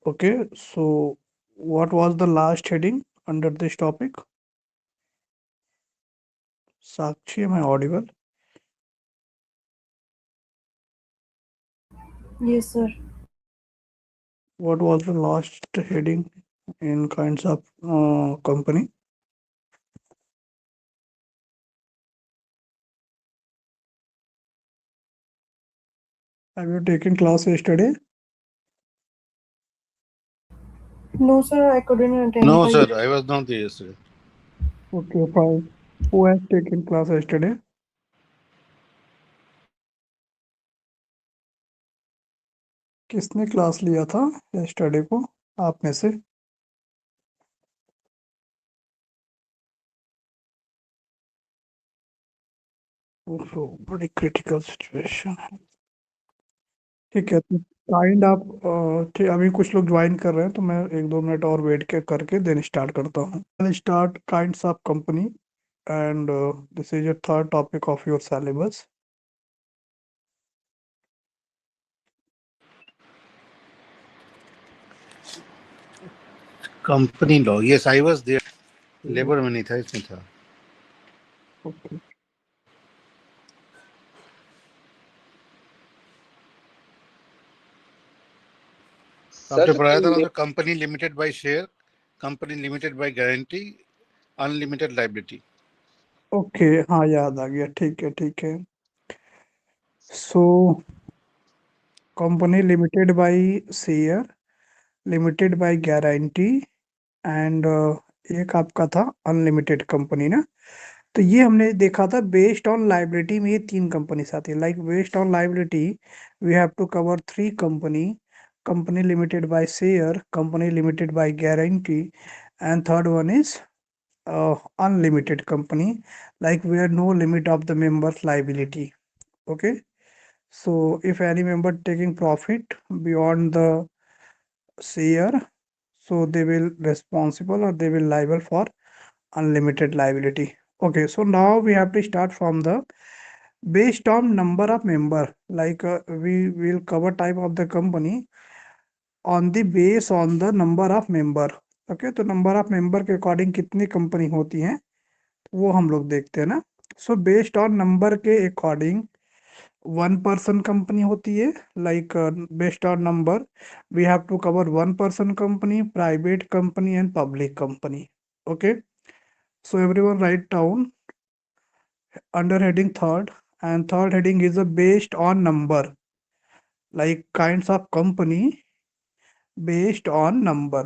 Okay, so what was the last heading under this topic? Sakshi, am I audible? Yes, sir. What was the last heading in kinds of company? Have you taken class yesterday? No, sir, I couldn't attend. No, Why? sir, I was not there yesterday. Okay, fine. Who has taken class yesterday? किसने class लिया था yesterday को आप में से? ओहो, बड़ी critical situation है। ठीक है, तो काइंड आप ठीक, अभी कुछ लोग ज्वाइन कर रहे हैं तो मैं 1-2 मिनट और वेट के करके देन स्टार्ट करता हूँ। I'll start kinds of company and this is your third topic of your syllabus. Company law, yes I was there. Labour में नहीं था, इसमें था। Okay. आपने पढ़ाया था ना sir, company limited by share, company limited by guarantee, unlimited liability. Okay, हाँ याद आ गया। ठीक है, ठीक है। So company limited by share, limited by guarantee and एक आपका था अनलिमिटेड कंपनी ना। तो ये हमने देखा था बेस्ड ऑन लाइबिलिटी में ये 3 कंपनीज आती है। Like based on liability we have to cover 3 company, company limited by share, company limited by guarantee and third one is unlimited company, like where no limit of the members liability. Okay, so if any member taking profit beyond the share, so they will responsible or they will liable for unlimited liability. Okay, so now we have to start from the based on number of member, like we will cover type of the company on the base on the number of member. Okay, तो number of member के according कितनी company होती हैं वो हम लोग देखते हैं ना। सो बेस्ड ऑन नंबर के अकॉर्डिंग 1 पर्सन कंपनी होती है। Like based on number we have to cover 1 person company, private company and public company. Okay, so everyone right down under heading third, and third heading is based on number, like kinds of company based on number.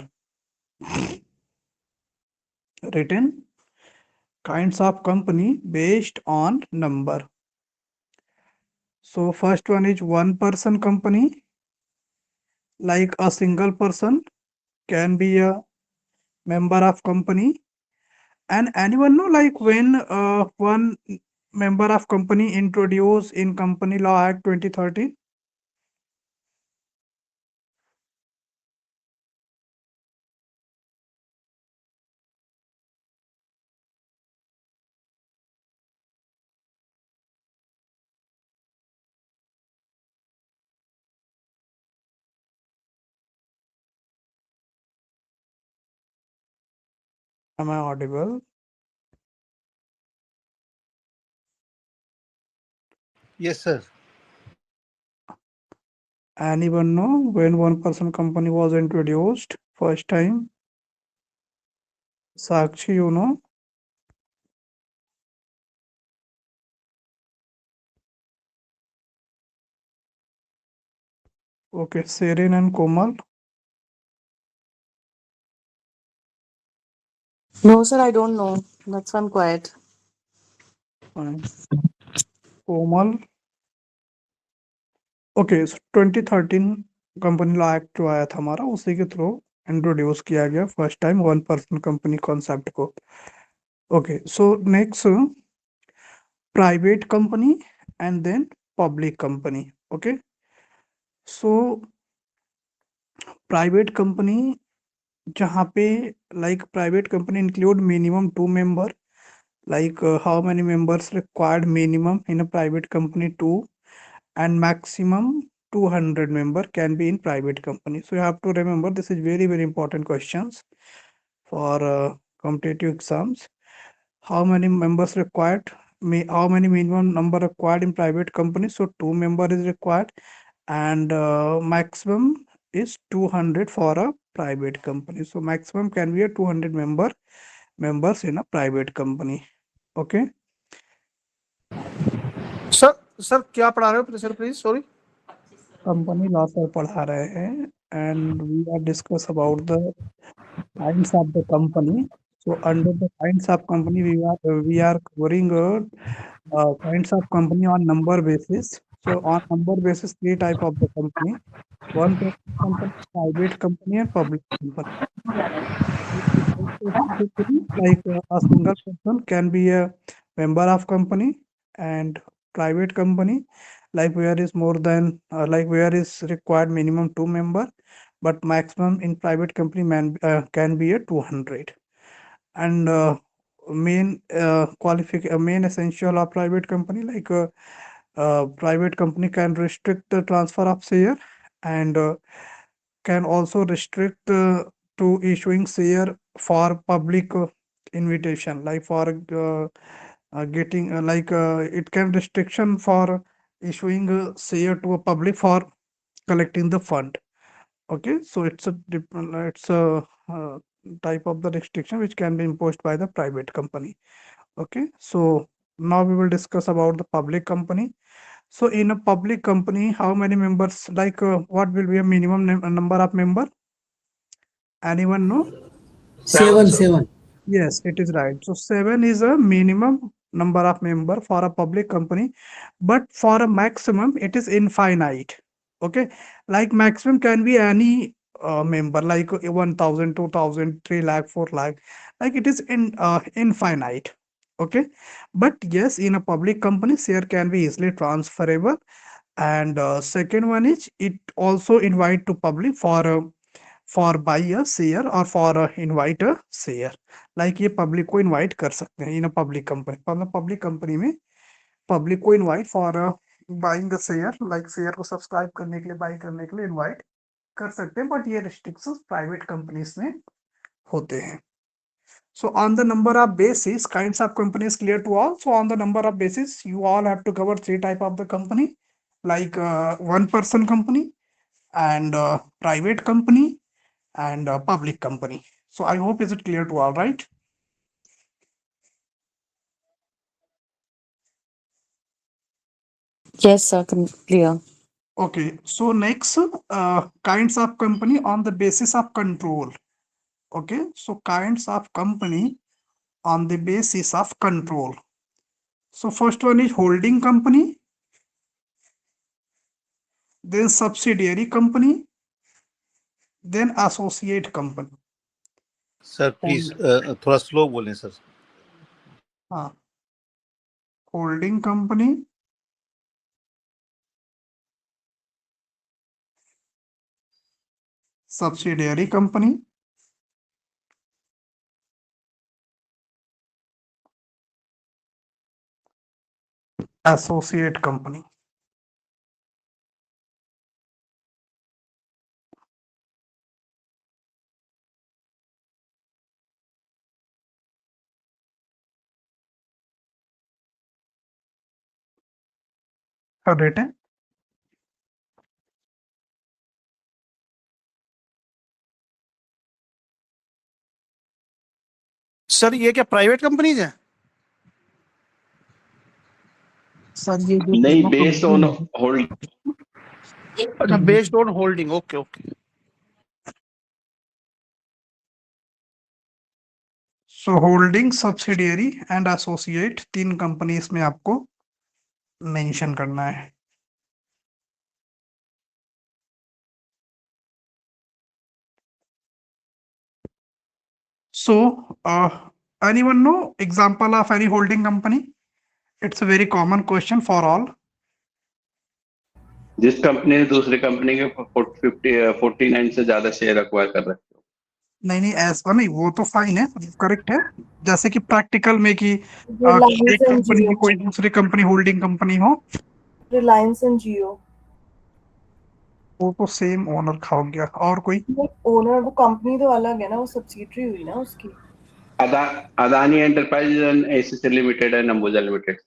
Written kinds of company based on number. So first one is 1 person company, like a single person can be a member of company. And anyone know, like when one member of company introduced in Company Law Act 2013? Am I audible? Yes sir. Anyone know when 1 person company was introduced first time? Sakshi, you know? Okay, Serin and Komal. No, sir, I don't know. That's why I'm quiet. Fine. Komal. Okay, 2013 company law act जो आया था हमारा, उसी के through introduce किया गया first time 1 person company concept को। Okay, so next private company and then public company. Okay, so private company जहाँ पे like private company include minimum 2 member, like how many members required minimum in a private company? 2, and maximum 200 member can be in private company. So you have to remember this is very, very important questions for competitive exams. How many members required? How many minimum number required in private company? So 2 member is required, and maximum is 200 for a private company. So maximum can be a 200 members in a private company. Okay. Sir क्या पढ़ा रहे हो sir please sorry company law sir पढ़ा रहे हैं, and we are discuss about the kinds of the company. So under the kinds of company, we are covering kinds of company on number basis. So on number basis, 3 type of the company. One company, private company, and public company. Like a single person can be a member of company, and private company, like where is more than like where is required minimum 2 member, but maximum in private company can be a 200. And main essential of private company, like private company can restrict the transfer of share, and can also restrict to issuing share for public invitation, like for getting it can restriction for issuing share to a public for collecting the fund. Okay, so it's a type of the restriction which can be imposed by the private company. Okay, so now we will discuss about the public company. So in a public company, how many members, like what will be a minimum number of member? Anyone know? 7. Yes, it is right. So 7 is a minimum number of member for a public company, but for a maximum, it is infinite. Okay, like maximum can be any member, like 1,000, 2,000, 3 lakh, 4 lakh, like it is infinite. Okay, but yes, in a public company, share can be easily transferable. And second one is it also invite to public for buy a share or for invite a share. like ये public को invite कर सकते हैं in a public company. मतलब public company में public को invite for buying the share, like share को subscribe करने के लिए, buy करने के लिए invite कर सकते हैं, but ये restrictions private companies में होते हैं. So on the number of basis, kinds of companies clear to all. So on the number of basis, you all have to cover 3 type of the company, like one person company, and private company, and public company. So I hope is it clear to all, right? Yes, sir. Clear. Okay, so next kinds of company on the basis of control. Okay, so kinds of company on the basis of control. So first one is holding company, then subsidiary company, then associate company. Sir please थोड़ा slow बोलें sir. हाँ, holding company, subsidiary company, associate company. Written. Sir ये क्या private companies है sir ये जो नहीं, तीनों बेस्ड ऑन company है, होल्ड. अच्छा based on holding okay okay so holding, subsidiary and associate 3 company इसमें आपको मेंशन करना है. So anyone know example of any holding company? It's a very common question for all. जिस company ने दूसरी company के 49 से ज्यादा शेयर अक्वायर कर रखे हो. नहीं ऐसा नहीं, वो तो फाइन है, करेक्ट है. जैसे कि प्रैक्टिकल में कि Reliance एक and कंपनी Jio. कोई दूसरी कंपनी होल्डिंग कंपनी हो. Reliance and Jio. वो तो सेम ओनर खा गया। और कोई? ओनर वो कंपनी तो अलग है ना, वो सब्सिडियरी हुई ना उसकी। अदा Adani enterprise and ACC limited and Ambuja limited.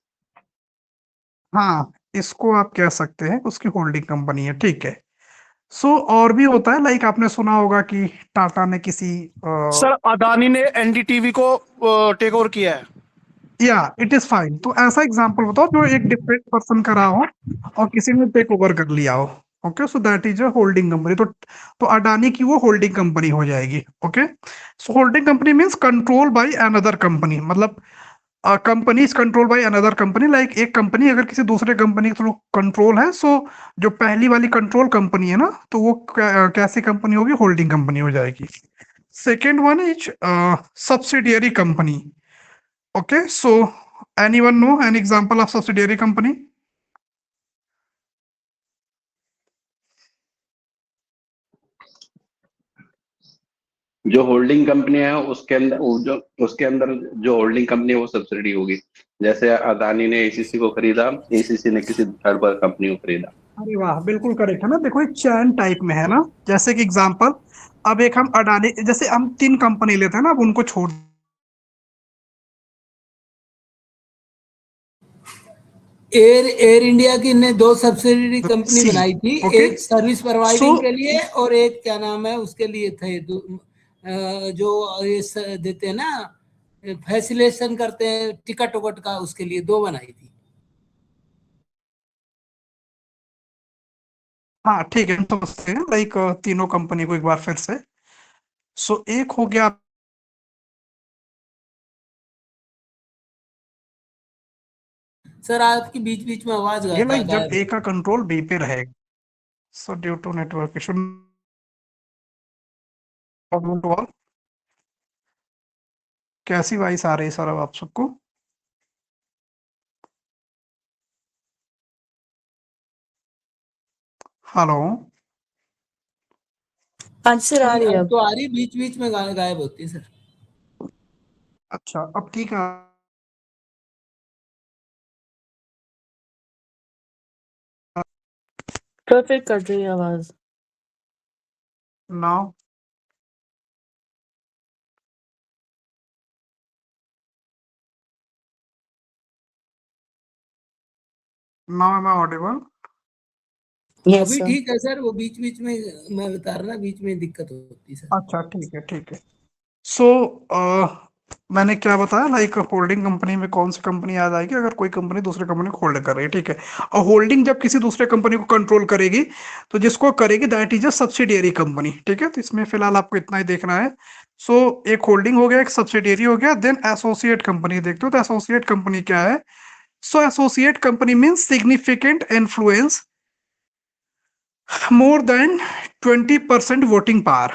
हाँ, इसको आप कह सकते हैं उसकी होल्डिंग कंपनी है, ठीक है। सो और भी होता है, लाइक आपने सुना होगा कि टाटा ने किसी सर अदानी ने एनडीटीवी को टेक ओवर किया है। या इट इज फाइन। तो ऐसा एग्जांपल बताओ जो एक डिफरेंट पर्सन का रहा हो और किसी ने टेक ओवर कर लिया हो। Okay, so that is a holding company. तो अडानी की वो होल्डिंग कंपनी हो जाएगी। Okay, so holding company means control by another company, मतलब company is control by another company. Like एक कंपनी अगर किसी दूसरे कंपनी के थ्रू कंट्रोल है, सो जो पहली वाली कंट्रोल कंपनी है ना, तो वो कैसी कंपनी होगी? होल्डिंग कंपनी हो जाएगी। Second one is subsidiary company. Okay, so anyone know an example of subsidiary company? जो होल्डिंग कंपनी है उसके अंदर जो होल्डिंग कंपनी है वो सब्सिडी होगी। जैसे अदानी ने एसीसी को खरीदा, एसीसी ने किसी थर्ड पार्टी कंपनी को खरीदा। अरे वाह, बिल्कुल करेक्ट है ना। देखो एक चैन टाइप में है ना, जैसे कि एग्जांपल, अब एक हम अडानी, जैसे हम तीन कंपनी लेते हैं ना, अब उनको छोड़। एयर एयर इंडिया की ने दो सब्सिडियरी कंपनी सी, बनाई थी, ओके, एक सर्विस सो प्रोवाइडिंग के लिए और एक क्या नाम है उसके लिए थे, जो ये देते हैं ना, फैसिलेशन करते हैं टिकट उकट का, उसके लिए दो बनाई थी। हाँ ठीक है, हम समझते हैं लाइक तीनों कंपनी को एक बार फिर से। सो एक हो गया, सर आपकी बीच बीच में आवाज ये लाइक जब गायब ए हो। का कंट्रोल बी पे रहेगा, so due to network issue, problem to all. कैसी वॉइस आ रही है सर अब आप सबको? हेलो? हाँ जी सर, आ नहीं रही है अब अब। तो आ रही, बीच बीच में गायब होती है सर। अच्छा, अब ठीक है। तो फिर कट रही है आवाज। Now now am I audible? Yes अभी सर। ठीक है सर, वो बीच बीच में मैं बता रहा, बीच में दिक्कत होती है सर। अच्छा ठीक है, ठीक है। सो मैंने क्या बताया, लाइक होल्डिंग कंपनी में कौन सी कंपनी याद आएगी? अगर कोई कंपनी दूसरे कंपनी को होल्ड कर रही है, ठीक है। और होल्डिंग जब किसी दूसरे कंपनी को कंट्रोल करेगी, तो जिसको करेगी that is a subsidiary company, ठीक है। तो इसमें फिलहाल आपको इतना ही देखना है। सो एक होल्डिंग हो गया, एक सब्सिडियरी हो गया, देन एसोसिएट कंपनी देखते हो। तो एसोसिएट कंपनी क्या है? So associate company means significant influence more than 20% voting power.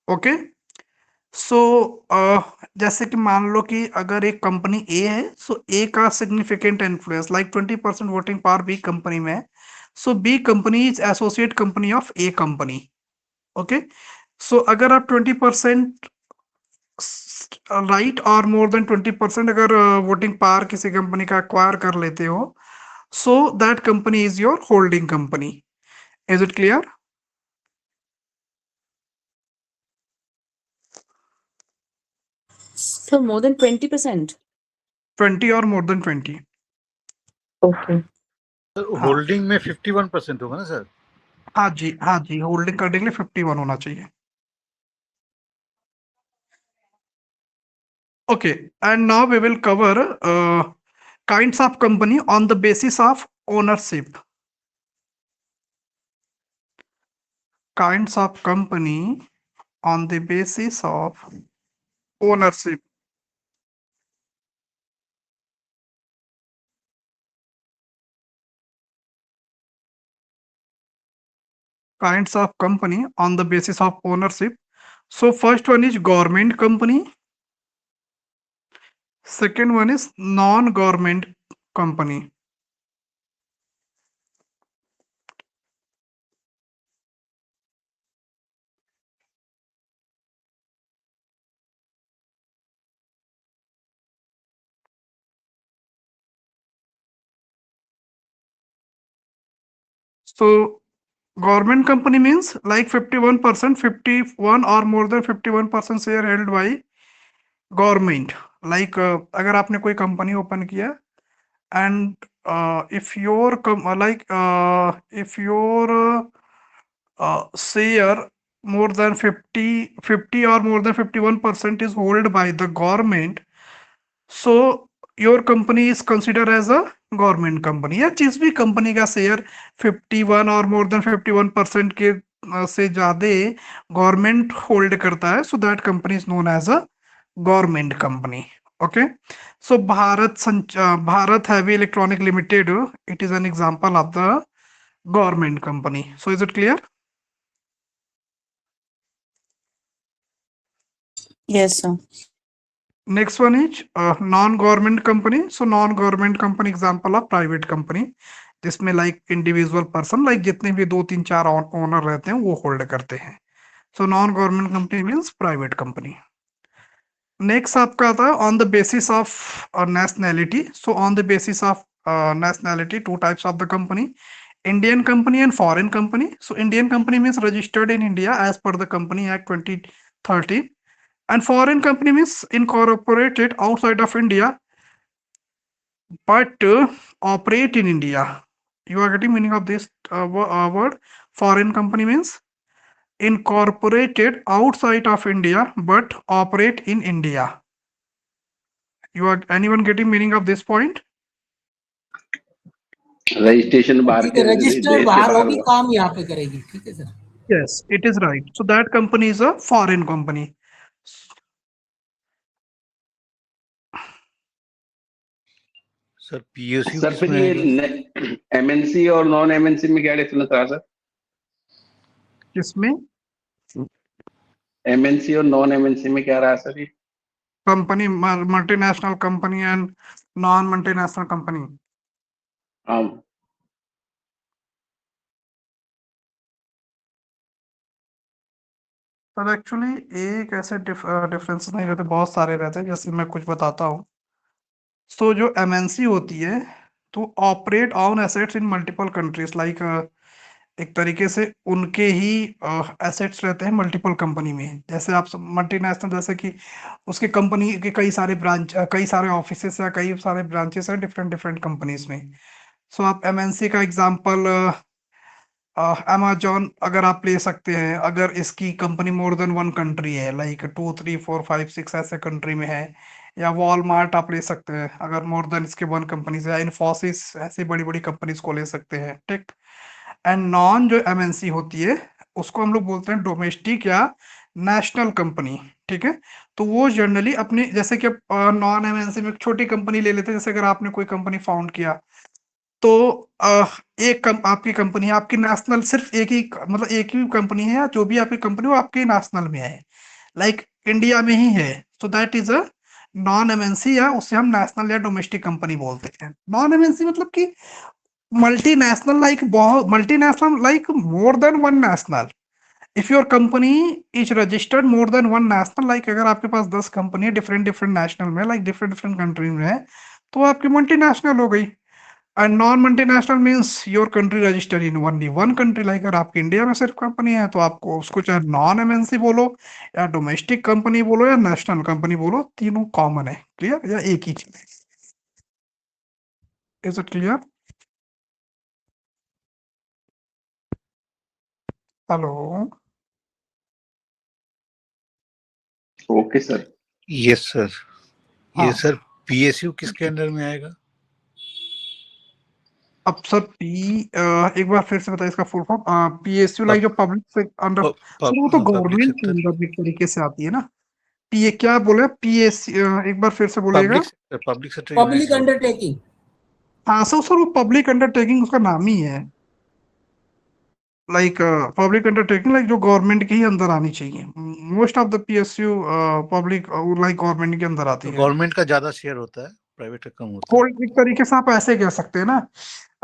Okay, so जैसे कि मान लो कि अगर एक कंपनी ए है, सो ए का significant influence like 20% voting power B company में है। So B company is associate company of A company. Okay, so अगर आप 20% राइट और मोर देन 20% अगर वोटिंग पावर किसी कंपनी का एक्वायर कर लेते हो, so that company is your holding company. Is it clear? Sir more than 20%? 20 और मोर देन 20। ओके। हाँ होल्डिंग में 51% होगा ना सर? हाँ जी, हाँ जी, होल्डिंग करने के लिए 51 होना चाहिए। Okay, and now we will cover kinds of company on the basis of ownership. Kinds of company on the basis of ownership. Kinds of company on the basis of ownership. So first one is government company. Second one is non-government company. So Government company means like 51%, 51 or more than 51% share held by government. Like अगर आपने कोई company open किया and if your share more than 50 or more than 51% is held by the government, so your company is considered as a government company. या जिस भी company का share 51 और more then 51% के से ज्यादा गवर्नमेंट होल्ड करता है, so that company is known as a government company. Okay, so Bharat heavy electronic limited, it is an example of the government company. So is it clear? Yes, sir. Next one is non-government company. So non-government company example of private company, जिसमें like individual person, like जितने भी 2 3 4 owner रहते हैं वो hold करते हैं। So non-government company means private company. Next आपका आता है on the basis of nationality. So on the basis of nationality, two types of the company: Indian company and foreign company. So Indian company means registered in India as per the Company Act 2013. And foreign company means incorporated outside of India but operate in India. You are getting meaning of this word? Foreign company means incorporated outside of India but operate in India. You are anyone getting meaning of this point? Registration बाहर ठीक है, के register देश से बाहर बाहर होगी, हुआ। काम यहाँ पे करेगी। ठीक है sir. Yes, it is right. So that company is a foreign company. Sir PSU sir फिर किसमें आएगा? ये एमएनसी और नॉन एमएनसी में क्या डिफरेंस रहा सर? किसमें? एमएनसी और नॉन एमएनसी में क्या रहा सर? ये Company, multinational company and non-multinational company. हाँ, सर एक्चुअली एक ऐसे डिफरेंस नहीं रहते, बहुत सारे रहते हैं। जैसे मैं कुछ बताता हूँ। सो जो एमएनसी होती है तो operate on assets in multiple countries, like एक तरीके से उनके ही एसेट्स रहते हैं मल्टीपल कंपनी में। जैसे आप मल्टीनेशनल, जैसे कि उसके कंपनी के कई सारे ब्रांच, कई सारे ऑफिसेस या कई सारे ब्रांचेस हैं डिफरेंट डिफरेंट कंपनीज में। सो आप एमएनसी का एग्जांपल अमेजॉन अगर आप ले सकते हैं, अगर इसकी कंपनी मोर देन 1 कंट्री है, लाइक 2 3 4 5 6 ऐसे कंट्री में है। या वॉलमार्ट आप ले सकते हैं अगर मोर देन इसके 1 कंपनीज है। इन्फोसिस, ऐसी बड़ी बड़ी कंपनीज को ले सकते हैं। ठीक। एंड नॉन जो एमएनसी होती है उसको हम लोग बोलते हैं डोमेस्टिक या नेशनल कंपनी। ठीक है, तो वो जनरली अपने, जैसे कि नॉन एमएनसी में एक छोटी कंपनी ले लेते हैं। जैसे अगर आपने कोई कंपनी फाउंड किया तो आपकी कंपनी है, आपकी नेशनल सिर्फ एक ही, मतलब एक ही कंपनी है, या जो भी आपकी कंपनी वो आपके नेशनल में है, लाइक इंडिया में ही है। So that is a non MNC, या उसे हम नेशनल या डोमेस्टिक कंपनी बोलते हैं। नॉन एमएनसी मतलब कि मल्टीनेशनल, लाइक बहुत multinational, like more than 1 national. If your company is registered more than 1 national, like अगर आपके पास 10 कंपनी है डिफरेंट डिफरेंट नेशनल में, लाइक डिफरेंट डिफरेंट कंट्री में है, तो आपकी मल्टीनेशनल हो गई। And non multinational means your country registered in only 1 country, like अगर आपकी इंडिया में सिर्फ कंपनी है तो आपको उसको चाहे नॉन एमएनसी बोलो या डोमेस्टिक कंपनी बोलो या नेशनल कंपनी बोलो, तीनों कॉमन है। क्लियर? या एक ही चीज है। Is it clear? Hello? Okay sir. Yes sir. ये हाँ। सर पीएसयू किसके अंडर में आएगा? अब सर एक बार फिर से बताइए इसका फुल फॉर्म। पीएसयू लाइक जो पब्लिक से अंडर, सर वो तो पब्लिक गवर्नमेंट के सेक्टर। अंदर एक तरीके से आती है ना। पीए क्या बोले? पीएस एक बार फिर से बोलिएगा। Public sector public undertaking. हाँ सर वो पब्लिक अंडरटेकिंग उसका नाम ही है। लाइक पब्लिक अंडरटेकिंग, लाइक जो गवर्नमेंट के ही अंदर आनी चाहिए। Most of the PSU public like government के अंदर आती तो है। गवर्नमेंट का ज्यादा शेयर होता है, प्राइवेट का कम होता है। होल्ड, एक तरीके से आप ऐसे कह सकते हैं ना।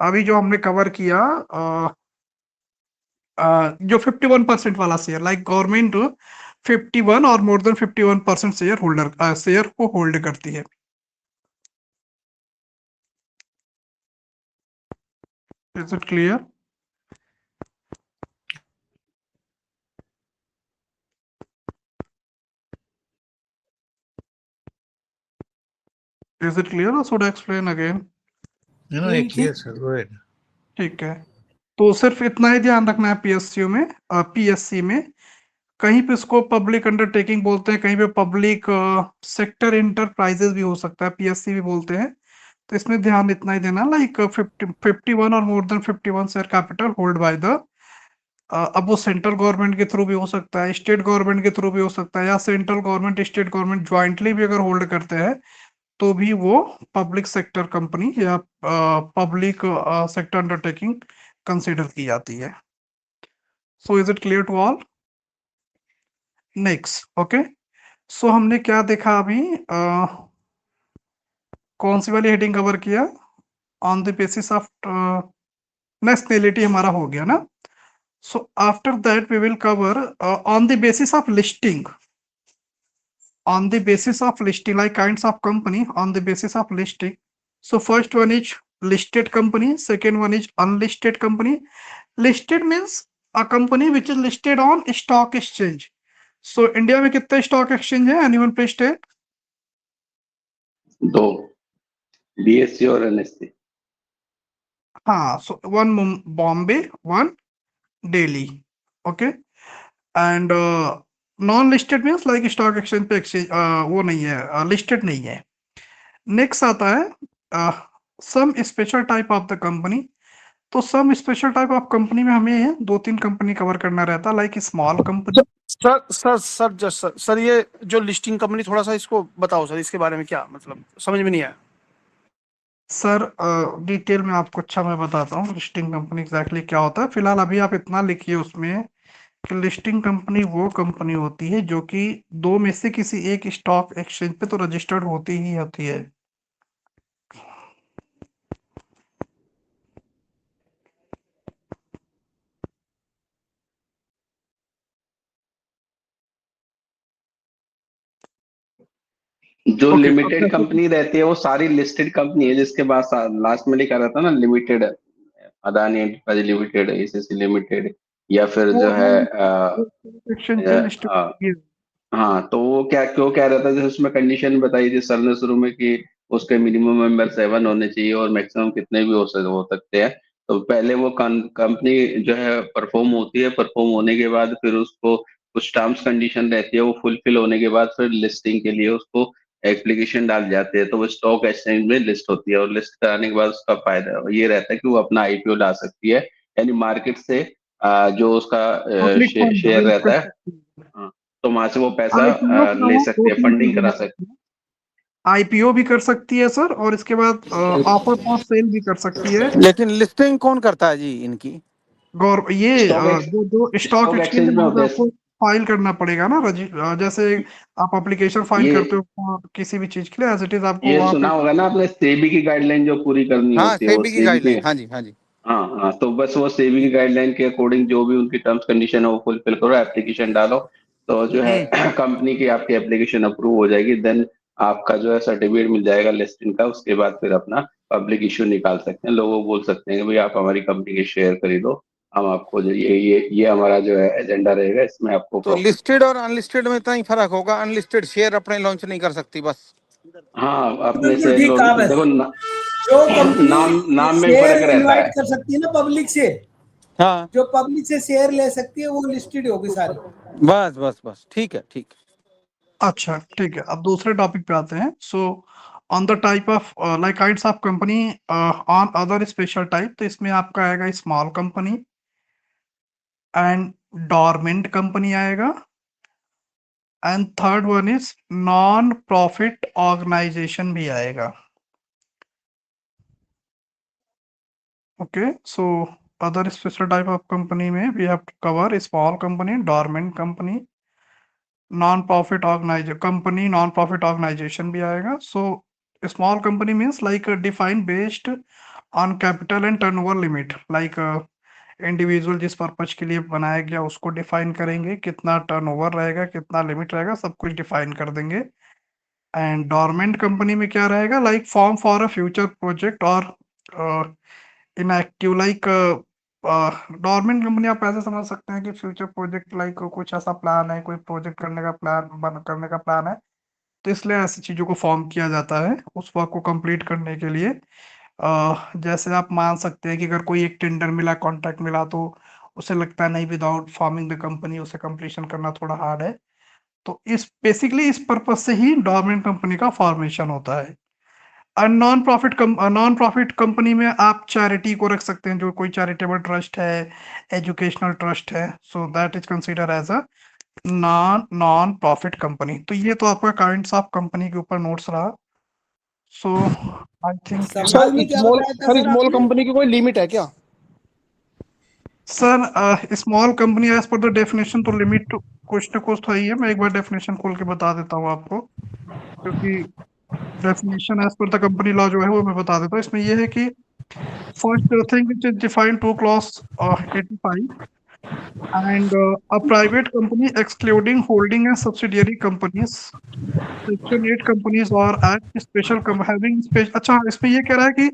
अभी जो हमने कवर किया जो 51% वाला शेयर, लाइक गवर्नमेंट 51 और more then 51% share holder share को होल्ड करती है। Is it clear? Is it clear or should I explain again? No, ठीक clear, sir. Go ahead. ठीक है, तो सिर्फ इतना ही ध्यान रखना है पीएसयू में, पीएससी में कहीं पे इसको पब्लिक अंडरटेकिंग बोलते हैं, कहीं पे पब्लिक सेक्टर इंटरप्राइजेस भी हो सकता है, पीएससी भी बोलते हैं। तो इसमें ध्यान इतना ही देना, लाइक 51 और more then 51 share capital hold by the, अब वो सेंट्रल गवर्नमेंट के थ्रू भी हो सकता है, स्टेट गवर्नमेंट के थ्रू भी हो सकता है, या central government state government jointly भी अगर होल्ड करते हैं तो भी वो पब्लिक सेक्टर कंपनी या पब्लिक सेक्टर अंडरटेकिंग कंसीडर की जाती है। So is it clear to all? Next, okay, so हमने क्या देखा अभी, कौन सी वाली हेडिंग कवर किया? On the basis of nationality हमारा हो गया ना। So after that we will cover on the basis of listing. On the basis of listing, like kinds of company on the basis of listing. So first one is listed company, second one is unlisted company. Listed means a company which is listed on stock exchange. So India में कितने stock exchange है? Anyone please state? 2, BSE और NSE। हाँ, so one Bombay, one Delhi, okay, and non-listed means like stock exchange पे exchange वो नहीं है, listed नहीं है। नेक्स्ट आता है some special type of the company. तो some special type of company में हमें 2-3 कंपनी कवर करना रहता है, लाइक स्मॉल कंपनी। सर ये जो लिस्टिंग कंपनी, थोड़ा सा इसको बताओ सर, इसके बारे में क्या मतलब समझ में नहीं आया। सर डिटेल में आपको अच्छा मैं बताता हूँ लिस्टिंग कंपनी एग्जैक्टली क्या होता है। फिलहाल अभी आप इतना लिखिए उसमें कि लिस्टिंग कंपनी वो कंपनी होती है जो कि 2 में से किसी एक स्टॉक एक्सचेंज पे तो रजिस्टर्ड होती ही होती है। जो Okay, लिमिटेड कंपनी रहती है वो सारी लिस्टेड कंपनी है, जिसके बाद लास्ट में लिखा रहता है ना limited, Adani enterprise limited, ACC limited, या फिर जो है एक्सचेंज पे लिस्टेड। हाँ, तो वो क्या क्यों कह रहा था, जैसे उसमें कंडीशन बताई थी सर ने शुरू में कि उसके मिनिमम मेंबर 7 होने चाहिए और मैक्सिमम कितने भी हो सकते हैं। तो पहले वो कंपनी जो है परफॉर्म होती है, परफॉर्म होने के बाद फिर उसको कुछ टर्म्स कंडीशन रहती है, वो फुलफिल होने के बाद फिर लिस्टिंग के लिए उसको एप्लीकेशन डाल जाते हैं, तो वो स्टॉक एक्सचेंज में लिस्ट होती है, और लिस्ट कराने के बाद उसका फायदा ये रहता है कि वो अपना आईपीओ ला सकती है, यानी मार्केट से जो उसका पब्लिक फंड शेयर रेज रहता कर है, सकती है। हाँ, तो वहां से वो पैसा आईपीओ ले कराओ, सकती है, 2-3 फंडिंग चीजें करा हो सकती सकती है। आईपीओ भी कर सकती है सर, और इसके बाद ऑफर फॉर सेल भी कर सकती है। लेकिन लिस्टिंग कौन करता है जी इनकी? ये है। स्टॉक जो स्टॉक एक्सचेंज एक्सचेंज में में वहाँ पे होते हैं आपको फाइल करना पड़ेगा ना, जैसे आप एप्लीकेशन फाइल ये। करते हो किसी भी चीज के लिए, एज इट इज आपको ये वहाँ सुना पे। होगा ना आपने, सेबी की गाइडलाइन जो पूरी करनी हाँ, होती है, वो सेबी की सेबी की। गाइडलाइन, हाँ जी हाँ जी। हाँ हाँ, तो बस वो सेबी की गाइडलाइन के अकॉर्डिंग जो भी उनकी टर्म्स कंडीशन है वो फुलफिल करो, एप्लीकेशन डालो, तो जो है कंपनी की आपकी एप्लीकेशन अप्रूव हो जाएगी, देन आपका जो है सर्टिफिकेट मिल जाएगा लिस्टिंग का। उसके बाद फिर अपना पब्लिक इश्यू निकाल सकते हैं, लोगों को बोल सकते हैं कि भाई आप हमारी कंपनी के शेयर खरीदो, हम आपको जो ये हमारा जो है एजेंडा रहेगा, इसमें आपको तो प्रॉफिट। लिस्टेड और अनलिस्टेड में इतना ही फर्क होगा, अनलिस्टेड शेयर अपने लॉन्च नहीं कर सकती बस। हाँ, अपने बिल्कुल शेयर ठीक लोन कहा देखो वैसे। जो कंपनी नाम में शेयर फर्क रहता इनवाइट है। कर सकती है ना पब्लिक से, हाँ, जो पब्लिक से शेयर ले सकती है वो लिस्टेड होगी सारी। बस बस बस, ठीक है ठीक है। अच्छा ठीक है, अब दूसरे टॉपिक पे आते हैं। So on the type of like kinds of company on other special type, तो इसमें आपका आएगा small company and dormant company आएगा, and third one is non profit organisation भी आएगा। Okay, so other special type of company में we have to cover small company, dormant company, non profit organisation भी आएगा। So small company means like define based on capital and turnover limit, like individual जिस purpose के लिए बनाया गया उसको define करेंगे, कितना टर्नओवर रहेगा, कितना लिमिट रहेगा, सब कुछ डिफाइन कर देंगे। एंड डोरमेंट कंपनी में क्या रहेगा, like form for a future project और इनएक्टिव, लाइक डोरमेंट कंपनी आप ऐसे समझ सकते हैं कि फ्यूचर प्रोजेक्ट, लाइक कुछ ऐसा प्लान है, कोई प्रोजेक्ट करने का प्लान है, तो इसलिए ऐसी चीजों को फॉर्म किया जाता है उस वर्क को कंप्लीट करने के लिए। जैसे आप मान सकते हैं कि अगर कोई एक टेंडर मिला, कॉन्ट्रैक्ट मिला, तो उसे लगता है नहीं, विदाउट फॉर्मिंग द कंपनी उसे कंप्लीशन करना थोड़ा हार्ड है। तो इस बेसिकली इस पर्पज से ही डोरमेंट कंपनी का फॉर्मेशन होता है। नॉन प्रॉफिट कंपनी में आप चैरिटी को रख सकते हैं, जो कोई चैरिटेबल ट्रस्ट है, एजुकेशनल ट्रस्ट है, so that is consider as a non profit company. तो ये तो आपका काइंड्स ऑफ कंपनी के ऊपर नोट्स रहा। सो आई थिंक समाज सर में क्या स्मॉल बताया था सर सर स्मॉल आपने? कंपनी की कोई लिमिट है क्या? Sir small company as per the definition तो लिमिट कुछ न कुछ तो ही है। मैं एक बार डेफिनेशन खोल के बता देता हूँ आपको, क्योंकि definition as per the company law जो है वो मैं बता देता हूँ। इसमें ये है कि first thing which is defined two clause 85 and a private company excluding holding and subsidiary companies, section 8 companies or act special having अच्छा, इसमें ये कह रहा है कि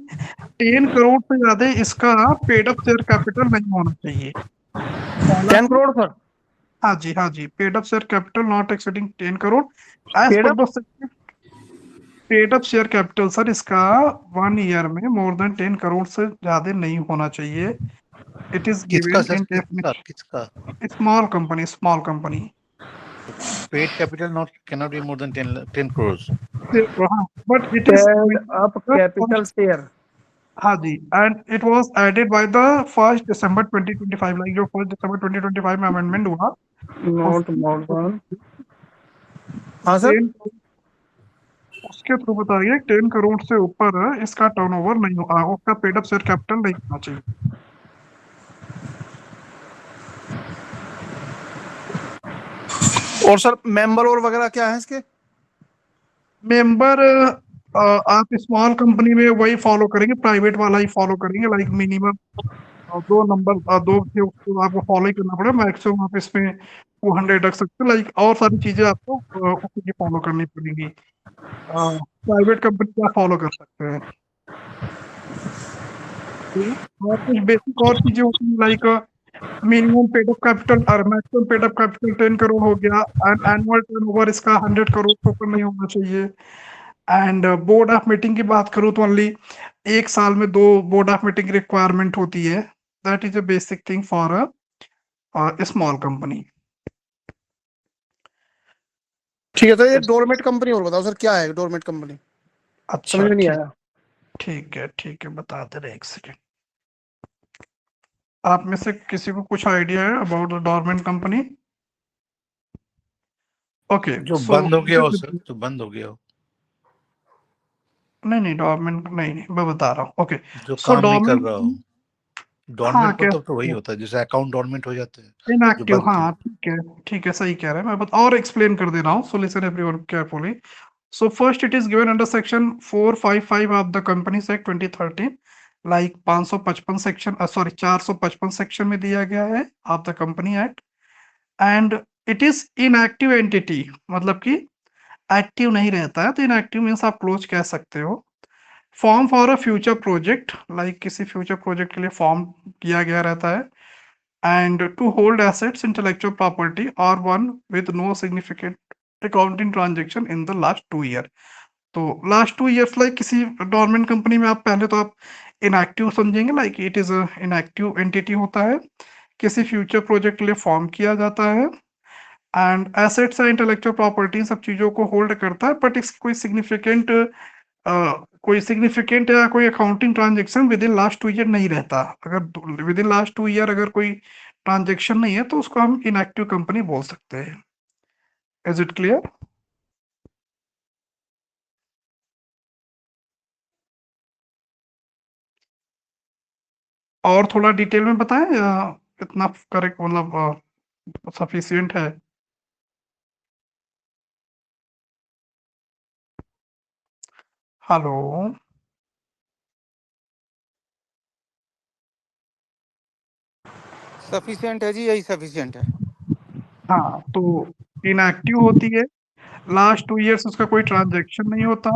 10 करोड़ से ज्यादा इसका पेड अप शेयर कैपिटल नहीं होना चाहिए। 10 करोड़ सर? हाँ जी, paid up share capital not exceeding 10 crore as paid पर up the paid up share capital sir इसका 1 ईयर में मोर देन 10 करोड़ से ज्यादा नहीं होना चाहिए। इट इज किसका गिवन सर, इन किसका किसका? Small company. Paid capital not cannot be more than 10 crores. हाँ, but it is paid up capital share. हाँ जी, and it was added by the 1st December 2025, like जो 1st December 2025 में amendment हुआ not more than, हाँ sir, 10 उसके through बताइए 10 करोड़ से ऊपर इसका टर्नओवर नहीं होगा, उसका पेड अप शेयर कैपिटल नहीं होना चाहिए। और सर मेंबर और वगैरह क्या है इसके? मेंबर आप स्मॉल कंपनी में वही फॉलो करेंगे, प्राइवेट वाला ही फॉलो करेंगे, लाइक मिनिमम दो नंबर दो थे उसको आपको फॉलो ही करना पड़ेगा। मैक्सिमम आप इसमें 200 रख सकते हैं, लाइक और सारी चीजें आपको उसी की फॉलो करनी पड़ेगी। प्राइवेट कंपनी का फॉलो कर सकते हैं। और कुछ बेसिक और चीजें होती हैं, like minimum paid up capital और maximum paid up capital 10 crore हो गया, एंड एनुअल टर्नओवर इसका 100 करोड़ से ऊपर नहीं होना चाहिए। एंड बोर्ड ऑफ मीटिंग की बात करूँ तो ओनली 1 साल में 2 बोर्ड ऑफ मीटिंग रिक्वायरमेंट होती है। That is a basic thing for a small company. ठीक है, तो ये डोरमेट कंपनी और बताओ सर, क्या है डोरमेट कंपनी? अच्छा, समझ में नहीं आया। ठीक है, बताते रहे, एक सेकेंड। आप में से किसी को कुछ आइडिया है about the dormant company? Okay, जो बंद हो गया हो सर, जो बंद हो गया हो, नहीं, डोरमेंट नहीं, मैं बता रहा हूँ। ओके, जो सो काम नहीं कर रहा हो। डोरमेंट, डोरमेंट हाँ, मतलब तो वही होता है जैसे अकाउंट डोरमेंट हो जाते हैं, जो इनएक्टिव, बंद थे। हाँ, ठीक है, सही कह रहे हैं। मैं और एक्सप्लेन कर दे रहा हूँ, so listen everyone carefully. So first it is given under section 455 of the Companies Act 2013, like 555 section, sorry 455 section में दिया गया है of the Company Act, and it is inactive entity, मतलब कि एक्टिव नहीं रहता है, तो इनएक्टिव मीन्स आप क्लोज कह सकते हो। Form for a future project, like किसी फ्यूचर प्रोजेक्ट के लिए फॉर्म किया गया रहता है, and to hold assets intellectual property और one with no significant accounting transaction in the last 2 year. तो लास्ट 2 ईयर्स, लाइक किसी गवर्नमेंट कंपनी में आप पहले तो आप इनएक्टिव समझेंगे, like it is inactive entity होता है, किसी फ्यूचर प्रोजेक्ट के लिए फॉर्म किया जाता है, and assets and intellectual property सब चीजों को होल्ड करता है, बट इस कोई सिग्निफिकेंट या कोई accounting transaction with in last 2 year नहीं रहता। अगर विद इन लास्ट 2 ईयर अगर कोई ट्रांजेक्शन नहीं है तो उसको हम इनएक्टिव कंपनी बोल सकते हैं। Is it clear? और थोड़ा डिटेल में बताएं या इतना करेक्ट, मतलब सफिशिएंट है? हेलो, सफिशिएंट है जी, यही सफिशिएंट है। हाँ, तो इनएक्टिव होती है, लास्ट 2 ईयर्स उसका कोई ट्रांजैक्शन नहीं होता,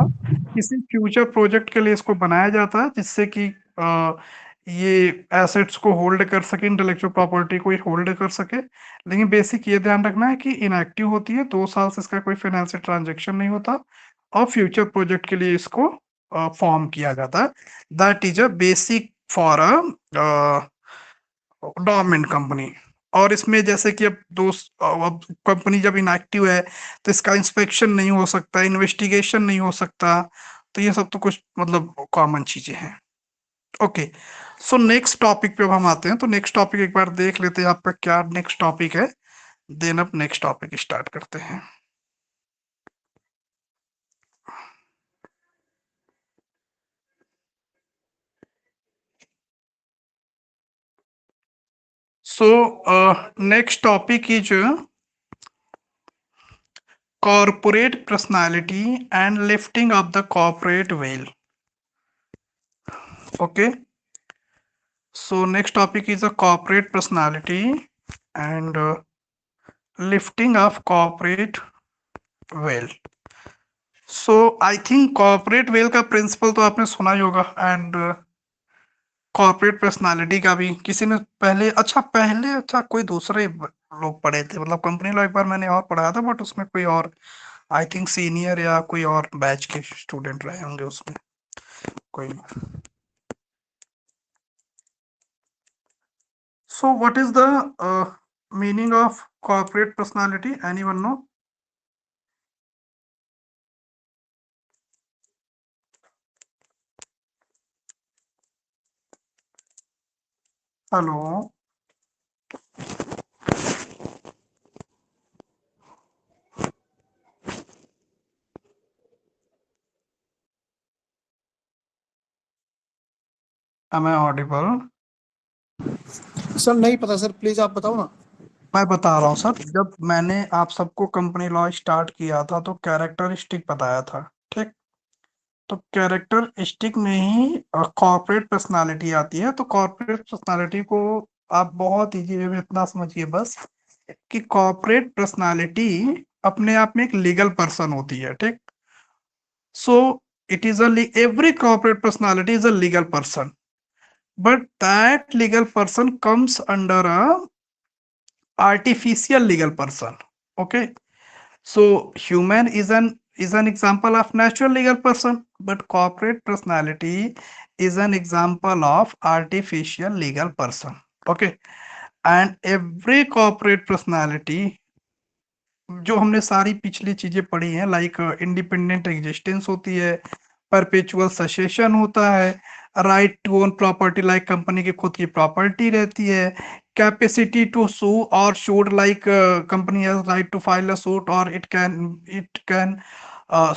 किसी फ्यूचर प्रोजेक्ट के लिए इसको बनाया जाता है जिससे कि ये एसेट्स को होल्ड कर सके, इंटेलेक्चुअल प्रॉपर्टी को होल्ड कर सके। लेकिन बेसिक ये ध्यान रखना है कि इनएक्टिव होती है, 2 साल से इसका कोई फाइनेंशियल ट्रांजैक्शन नहीं होता और फ्यूचर प्रोजेक्ट के लिए इसको फॉर्म किया जाता है। That is a basic for a dormant company. और इसमें जैसे कि अब कंपनी जब इनएक्टिव है तो इसका इंस्पेक्शन नहीं हो सकता, इन्वेस्टिगेशन नहीं हो सकता, तो ये सब तो कुछ मतलब कॉमन चीजें हैं। ओके, सो नेक्स्ट टॉपिक पे अब हम आते हैं। तो नेक्स्ट टॉपिक एक बार देख लेते हैं आपका क्या नेक्स्ट टॉपिक है, देन अब नेक्स्ट टॉपिक स्टार्ट करते हैं। So next topic is corporate personality and lifting of the corporate veil. Okay, so next topic is a corporate personality and lifting of corporate veil. So I think corporate veil का principal तो आपने सुना ही होगा, and corporate personality का भी किसी ने पहले कोई दूसरे लोग पढ़े थे, मतलब कंपनी लॉ एक बार मैंने और पढ़ाया था, बट उसमें कोई और आई थिंक सीनियर या कोई और बैच के स्टूडेंट रहे होंगे उसमें, कोई नहीं। So what is the meaning of corporate personality, anyone know? Hello, am I audible? Sir नहीं पता सर, प्लीज आप बताओ ना। मैं बता रहा हूँ सर, जब मैंने आप सबको कंपनी लॉ स्टार्ट किया था तो कैरेक्टरिस्टिक बताया था, ठीक? तो कैरेक्टरिस्टिक में ही कॉर्पोरेट पर्सनालिटी आती है। तो कॉर्पोरेट पर्सनालिटी को आप बहुत इजी वे में इतना समझिए बस कि कॉर्पोरेट पर्सनालिटी अपने आप में एक लीगल पर्सन होती है, ठीक? So it is every corporate personality is a legal person, but that legal person comes under a artificial legal person. Okay, so human is an example of natural legal person, but corporate personality is an example of artificial legal person. Okay, and every corporate personality, जो हमने सारी पिछली चीजें पढ़ी हैं, like independent existence होती है, perpetual succession होता है, right to own property, like company की खुद की प्रॉपर्टी रहती है, कैपेसिटी टू सू और sued, like company has right to file a suit और it can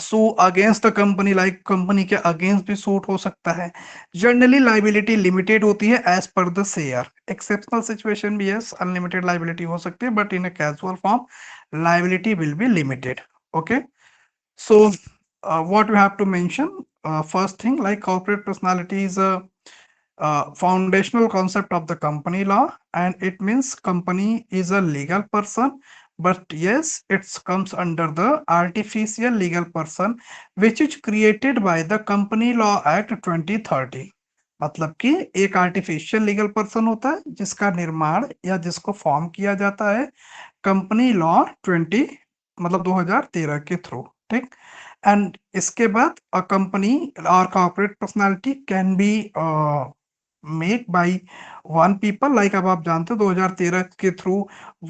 sue against the company, like company के अगेंस्ट भी सूट हो सकता है। जनरली लाइबिलिटी लिमिटेड होती है as per the share, exceptional situation भी है, अनलिमिटेड लाइबिलिटी हो सकती है, but in a casual form liability will be limited. Okay, so what we have to mention, first thing, like corporate personality is a foundational concept of the company law, and it means company is a legal person, but yes, it comes under the artificial legal person which is created by the company law act 2030। मतलब कि एक artificial legal person होता है जिसका निर्माण या जिसको form किया जाता है कंपनी लॉ 2013 के थ्रू, ठीक? एंड इसके बाद अ कंपनी और corporate personality can be make by one people, like अब आप जानते हो 2013 के थ्रू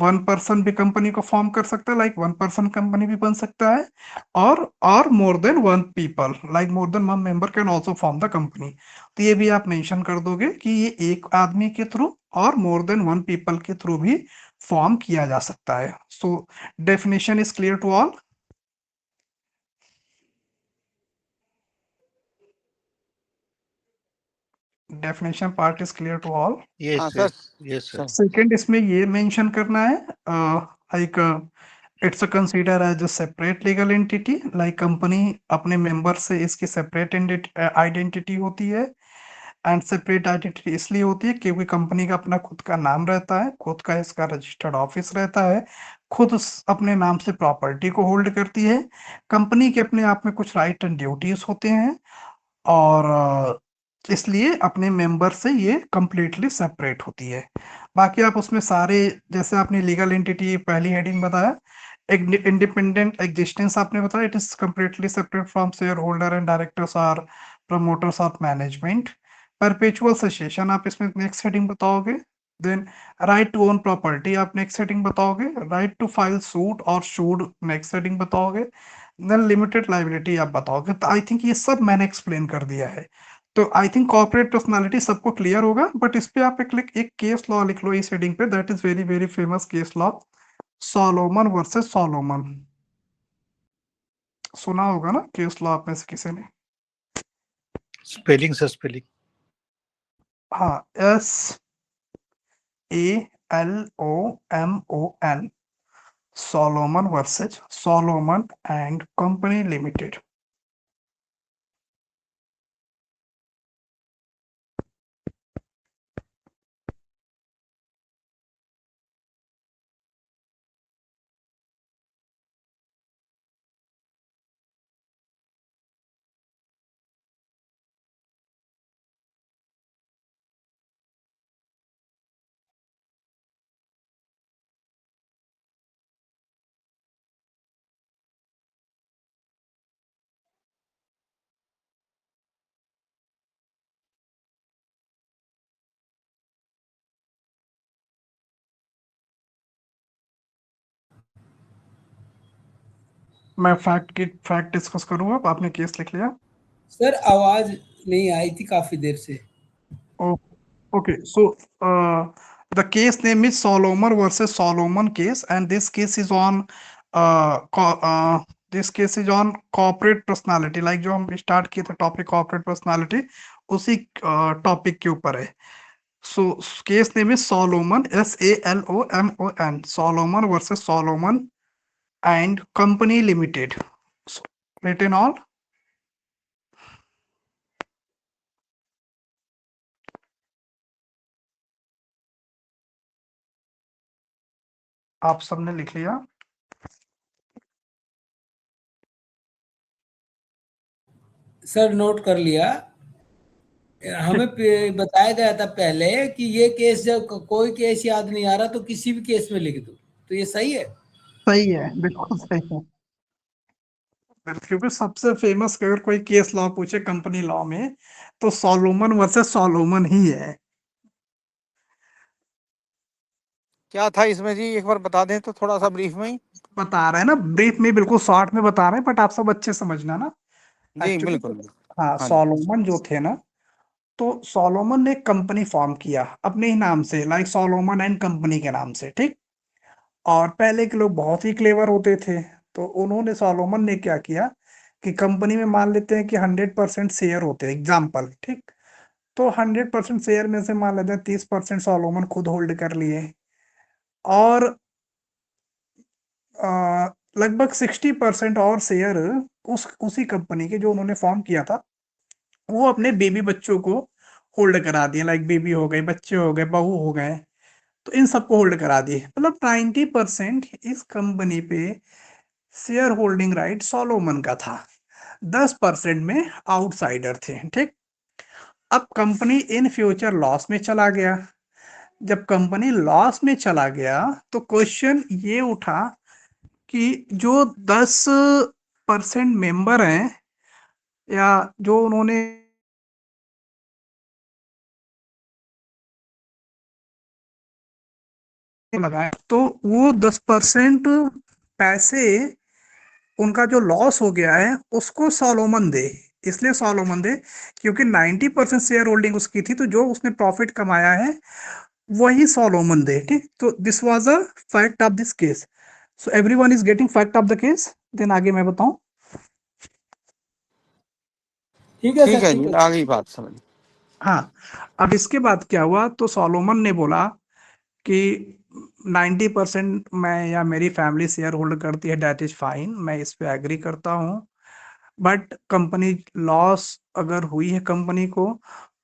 वन पर्सन भी कंपनी को फॉर्म कर सकता है, लाइक वन पर्सन कंपनी भी बन सकता है, और more than one people, like more than one member can also form the company. तो ये भी आप मेंशन कर दोगे कि ये एक आदमी के थ्रू और मोर देन वन पीपल के थ्रू भी फॉर्म किया जा सकता है। So definition is clear to all? Definition part is clear to all? Yes, हाँ yes, sir. yes, sir. Second, इसमें ये मेंशन करना है like it's consider as a separate legal entity, like company अपने मेंबर से इसकी सेपरेट आइडेंटिटी होती है, एंड सेपरेट आइडेंटिटी इसलिए होती है क्योंकि कंपनी का अपना खुद का नाम रहता है, खुद का इसका रजिस्टर्ड ऑफिस रहता है, खुद अपने नाम से प्रॉपर्टी को होल्ड करती है, कंपनी के अपने आप में कुछ राइट एंड ड्यूटीज होते हैं, और इसलिए अपने मेंबर से ये कंप्लीटली सेपरेट होती है। बाकी आप उसमें सारे, जैसे आपने लीगल एंटिटी पहली हेडिंग बताया, इंडिपेंडेंट एग्जिस्टेंस आपने बताया, it is completely separate from share holder and directors or promoters of management. Perpetual succession आप इसमें नेक्स्ट हेडिंग बताओगे। Then right to own property आप नेक्स्ट हेडिंग बताओगे। राइट टू फाइल सूट और sued next heading बताओगे। Then limited liability आप बताओगे। तो आई थिंक ये सब मैंने एक्सप्लेन कर दिया है। तो आई थिंक कॉर्पोरेट पर्सनालिटी सबको क्लियर होगा, बट इस पे आप एक केस लॉ लिख लो इस हेडिंग पे, that is very very famous case law, Solomon versus Solomon. सुना होगा ना केस लॉ आप में से किसी ने? स्पेलिंग से स्पेलिंग। हाँ, SALOMON, Solomon versus Solomon and company limited. मैं फैक्ट डिस्कस करूंगा। आपने केस लिख लिया? सर आवाज नहीं आई थी काफी देर से। Okay, so the case name is Solomon versus Solomon case, and this case is on this case is on corporate personality, like जो हम स्टार्ट किए थे टॉपिक corporate personality, उसी टॉपिक के ऊपर है। So case name is Solomon, SALOMON, Solomon versus Solomon and Company Limited. So, written all. आप सबने लिख लिया? सर नोट कर लिया। हमें बताया गया था पहले कि ये केस, जब कोई केस याद नहीं आ रहा तो किसी भी केस में लिख दो, तो ये सही है? सही है, बिल्कुल सही है। क्योंकि सबसे फेमस अगर कोई केस लॉ पूछे कंपनी लॉ में तो सोलोमन वर्सेस सोलोमन ही है। क्या था इसमें जी, एक बार बता दें तो थोड़ा सा ब्रीफ में ही। बता रहे हैं ना, ब्रीफ में बिल्कुल शॉर्ट में बता रहे हैं, बट आप सब अच्छे समझना ना। जी एक्चुअली बिल्कुल। हाँ, हाँ जी। सोलोमन जो थे ना, तो सोलोमन ने कंपनी फॉर्म किया अपने ही नाम से, लाइक सोलोमन एंड कंपनी के नाम से, ठीक। और पहले के लोग बहुत ही क्लेवर होते थे, तो उन्होंने, सोलोमन ने क्या किया कि कंपनी में मान लेते हैं कि 100% शेयर होते हैं, एग्जाम्पल, ठीक। तो 100% शेयर में से मान लेते हैं 30% सोलोमन खुद होल्ड कर लिए, और लगभग 60% और शेयर उसी कंपनी के जो उन्होंने फॉर्म किया था, वो अपने बेबी बच्चों को होल्ड करा दिए, लाइक बेबी हो गए, बच्चे हो गए, बहू हो गए, तो इन सबको होल्ड करा दिए। मतलब 90% इस कंपनी पे शेयर होल्डिंग राइट सोलोमन का था, 10% में आउटसाइडर थे, ठीक। अब कंपनी इन फ्यूचर लॉस में चला गया। जब कंपनी लॉस में चला गया तो क्वेश्चन ये उठा कि जो 10% मेंबर हैं, या जो उन्होंने लगाया, तो वो 10% पैसे, उनका जो लॉस हो गया है उसको सोलोमन दे। इसलिए सोलोमन दे क्योंकि 90% शेयर होल्डिंग उसकी थी, तो जो उसने प्रॉफिट कमाया है वही सोलोमन दे, ठीक। तो this was a fact of this case. So everyone is getting fact of the case. Then आगे मैं बताऊं। ठीक है ठीक सर, है ठीक जी, है। आ गई बात समझ। हाँ, अब इसके बाद क्या हुआ, तो सोलोमन ने बोला कि 90% मैं या मेरी फैमिली शेयर होल्ड करती है, डेट इज फाइन, मैं इस पे एग्री करता हूँ, बट कंपनी लॉस अगर हुई है कंपनी को,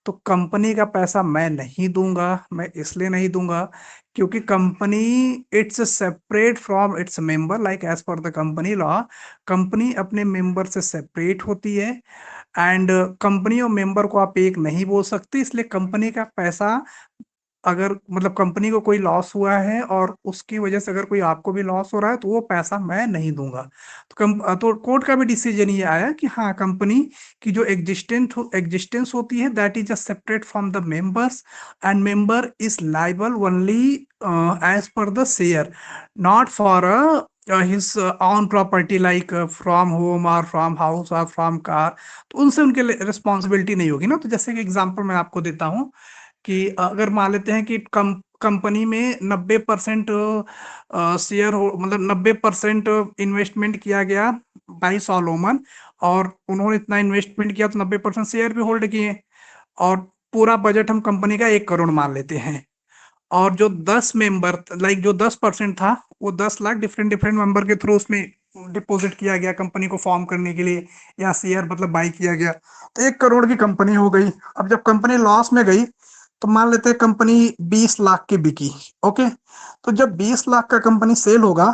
तो कंपनी का पैसा मैं नहीं दूंगा। मैं इसलिए नहीं दूंगा क्योंकि company it's separate from its member, like as per the company law, company अपने मेंबर से सेपरेट होती है, एंड कंपनी और मेंबर को आप एक नहीं बोल सकते, इसलिए कंपनी का पैसा अगर मतलब कंपनी को कोई लॉस हुआ है और उसकी वजह से अगर कोई आपको भी लॉस हो रहा है तो वो पैसा मैं नहीं दूंगा। तो कोर्ट का भी डिसीजन ये आया कि हाँ, कंपनी की जो एग्जिस्टेंस होती है that is just separate from the members and member is liable only as per the share, not for his own property like from home or from house or from car। तो उनसे उनके responsibility नहीं होगी ना। तो जैसे कि example मैं आपको देता हूँ कि अगर मान लेते हैं कि कंपनी में 90% शेयर हो, मतलब 90% इन्वेस्टमेंट किया गया बाई सॉलोमन, और उन्होंने इतना इन्वेस्टमेंट किया तो 90% शेयर भी होल्ड किए, और पूरा बजट हम कंपनी का 1 करोड़ मान लेते हैं, और जो 10 मेंबर लाइक जो 10% था वो 10 लाख डिफरेंट डिफरेंट मेंबर के थ्रू उसमें डिपॉजिट किया गया कंपनी को फॉर्म करने के लिए, या शेयर मतलब बाई किया गया, तो 1 करोड़ की कंपनी हो गई। अब जब कंपनी लॉस में गई तो मान लेते हैं कंपनी 20 लाख की बिकी। ओके, तो जब 20 लाख का कंपनी सेल होगा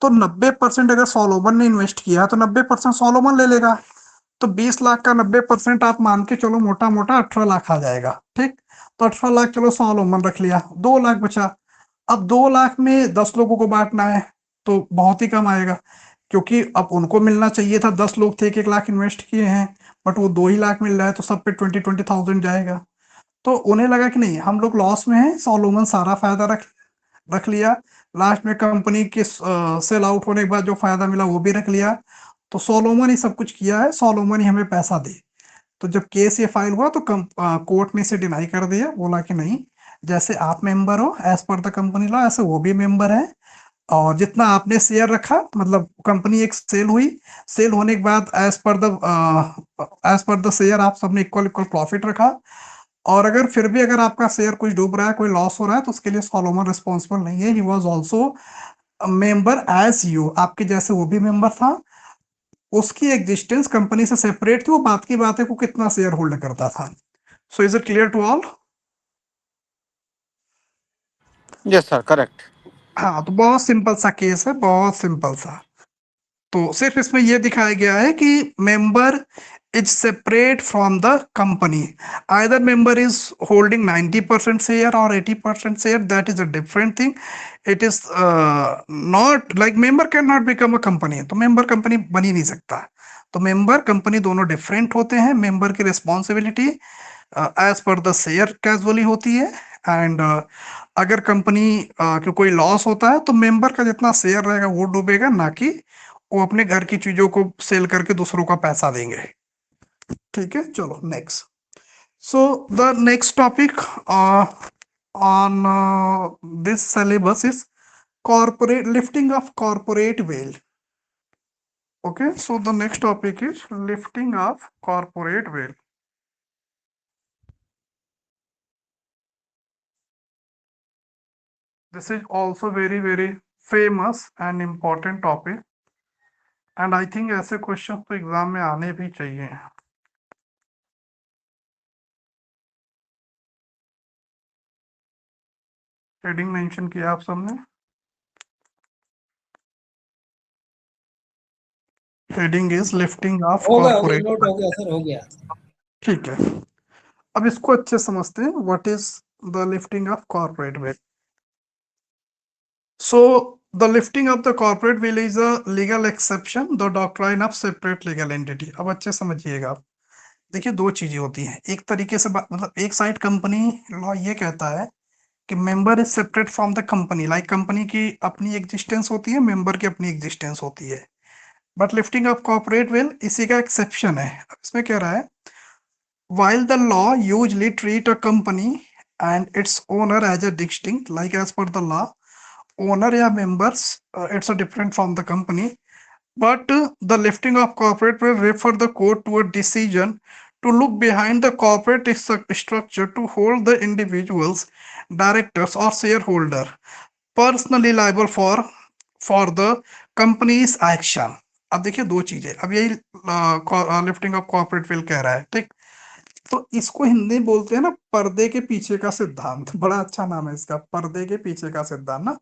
तो 90% अगर सॉलोमन ने इन्वेस्ट किया तो 90% सॉलोमन ले लेगा। तो 20 लाख का 90% आप मान के चलो मोटा मोटा 18 लाख आ जाएगा। ठीक, तो 18 लाख चलो सॉलोमन रख लिया, 2 लाख बचा। अब 2 लाख में 10 लोगों को बांटना है तो बहुत ही कम आएगा, क्योंकि अब उनको मिलना चाहिए था, 10 लोग थे 1 लाख इन्वेस्ट किए हैं, बट वो 2 ही लाख मिल रहा है, तो सब पे 20,000 जाएगा। तो उन्हें लगा कि नहीं, हम लोग लॉस में हैं, सॉलोमन सारा फायदा रख लिया। लास्ट में कंपनी के सेल आउट होने के बाद जो फायदा मिला वो भी रख लिया। तो सोलोमन ही सब कुछ किया है, सोलोमन ही हमें पैसा दे। तो जब केस ये फाइल हुआ तो कोर्ट ने इसे डिनाई कर दिया, बोला कि नहीं, जैसे आप मेंबर हो as per the company law, ऐसे वो भी मेंबर है, और जितना आपने शेयर रखा, मतलब कंपनी एक सेल हुई, सेल होने के बाद एज पर द शेयर आप सबने इक्वल इक्वल प्रॉफिट रखा, और अगर फिर भी अगर आपका शेयर कुछ डूब रहा है, कोई लॉस हो रहा है, तो उसके लिए सॉलोमन रिस्पॉन्सिबल नहीं है, he was also member as you, आपके जैसे वो भी मेंबर था। उसकी एग्जिस्टेंस कंपनी से सेपरेट थी, वो बात की बात है को कितना शेयर होल्ड करता था। So is it clear to all? Yes sir, correct. हाँ, तो बहुत सिंपल सा केस है, बहुत सिंपल सा। तो सिर्फ इसमें यह दिखाया गया है कि member is separate from the company, either member is holding 90% share और 80% share, that is a different thing. It is not like member can not become a company, तो मेंबर कंपनी बन ही नहीं सकता। तो मेंबर कंपनी दोनों different होते हैं। Member की responsibility as per the share casually होती है, एंड अगर कंपनी को कोई लॉस होता है तो मेंबर का जितना शेयर रहेगा वो डूबेगा, ना कि वो अपने घर की चीजों को सेल करके दूसरों का पैसा देंगे। ठीक है, चलो next. So the next topic on this syllabus is corporate lifting of corporate wealth. Okay, so the next topic is lifting of corporate wealth. This is also very famous and important topic, and I think ऐसे question तो exam में आने भी चाहिए। Heading mention किया आप सबने? Heading is lifting of हो गया कॉर्पोरेट। नोट हो गया सर, हो गया। ठीक है, अब इसको अच्छे समझते हैं, what is the lifting of corporate wealth. So the lifting of the corporate will is a legal exception, the doctrine of separate legal entity। अब अच्छे समझिएगा आप। देखिए, दो चीजें होती हैं, एक तरीके से मतलब एक साइड कंपनी लॉ ये कहता है कि member is separate from the company, like company की अपनी एग्जिस्टेंस होती है, मेंबर की अपनी एग्जिस्टेंस होती है। But lifting of corporate veil इसी का एक्सेप्शन है। इसमें कह रहा है, while the law usually treat a company and its owner as a distinct, like as per the law, owner या members it's a different from the company, but the lifting of corporate will refer the court to a decision to look behind the corporate structure to hold the individuals, directors or shareholder personally liable for the company's action। अब देखिए दो चीजें, अब यही lifting of corporate will कह रहा है। ठीक, तो इसको हिंदी में बोलते हैं ना पर्दे के पीछे का सिद्धांत। बड़ा अच्छा नाम है इसका, पर्दे के पीछे का सिद्धांत ना।